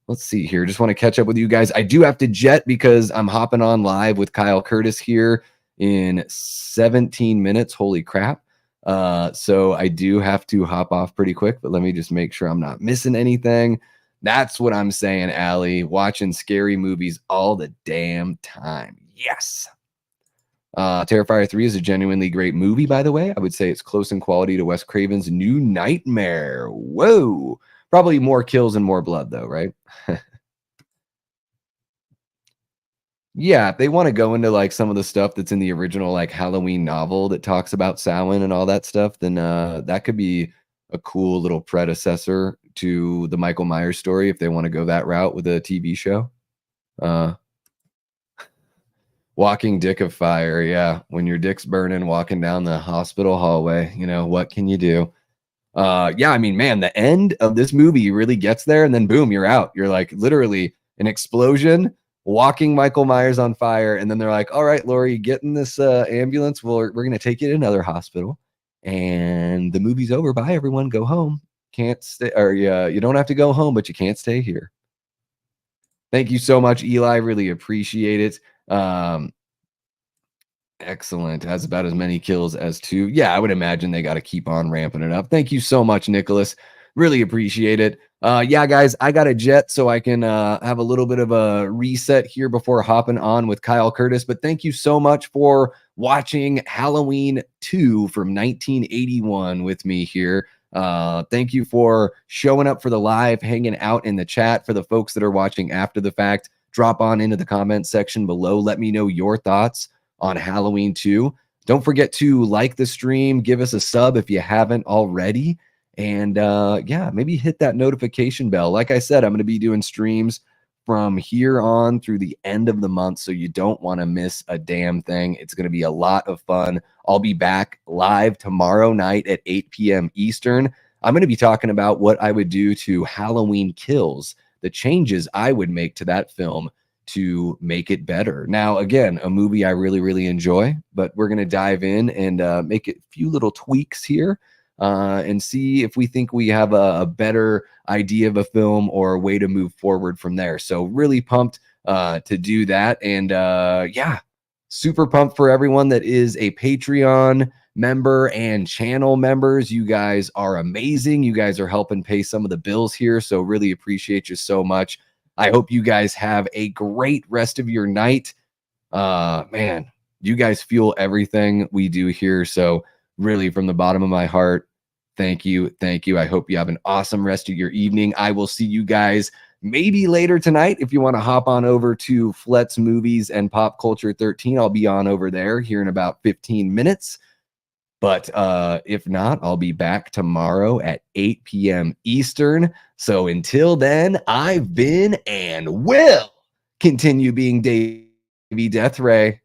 A: Let's see here. Just want to catch up with you guys. I do have to jet because I'm hopping on live with Kyle Curtis here in 17 minutes. Holy crap. So I do have to hop off pretty quick, but let me just make sure I'm not missing anything. That's what I'm saying, Allie. Watching scary movies all the damn time. Yes. Terrifier 3 is a genuinely great movie, by the way. I would say it's close in quality to Wes Craven's New Nightmare. Whoa. Probably more kills and more blood, though, right? Yeah, if they want to go into like some of the stuff that's in the original like Halloween novel that talks about Samhain and all that stuff, then that could be a cool little predecessor to the Michael Myers story if they want to go that route with a TV show. Uh, Walking dick of fire. Yeah. When your dick's burning, walking down the hospital hallway, you know, what can you do? Yeah, I mean, man, the end of this movie really gets there, and then boom, you're out. You're like literally an explosion, walking Michael Myers on fire, and then they're like, all right, Laurie, get in this ambulance. We're gonna take you to another hospital. And the movie's over. Bye, everyone. Go home. Can't stay, or yeah, you don't have to go home, but you can't stay here. Thank you so much, Eli. Really appreciate it. Excellent. Has about as many kills as two. Yeah, I would imagine they got to keep on ramping it up. Thank you so much, Nicholas. Really appreciate it. Yeah, guys, I got a jet so I can have a little bit of a reset here before hopping on with Kyle Curtis. But thank you so much for watching Halloween 2 from 1981 with me here. Thank you for showing up for the live, hanging out in the chat. For the folks that are watching after the fact, drop on into the comment section below. Let me know your thoughts on Halloween 2. Don't forget to like the stream, give us a sub if you haven't already, and yeah, maybe hit that notification bell. Like I said, I'm going to be doing streams from here on through the end of the month, so you don't want to miss a damn thing. It's going to be a lot of fun. I'll be back live tomorrow night at 8 p.m. Eastern. I'm going to be talking about what I would do to Halloween Kills, the changes I would make to that film to make it better. Now, again, a movie I really, really enjoy, but we're going to dive in and make a few little tweaks here and see if we think we have a better idea of a film or a way to move forward from there. So really pumped to do that. And yeah, super pumped for everyone that is a Patreon member and channel members. You guys are amazing. You guys are helping pay some of the bills here. So really appreciate you so much. I hope you guys have a great rest of your night. Man, you guys fuel everything we do here. So really from the bottom of my heart, thank you. Thank you. I hope you have an awesome rest of your evening. I will see you guys maybe later tonight. If you want to hop on over to Flet's Movies and Pop Culture 13, I'll be on over there here in about 15 minutes. But if not, I'll be back tomorrow at 8 p.m. Eastern. So until then, I've been and will continue being Davey Death Ray.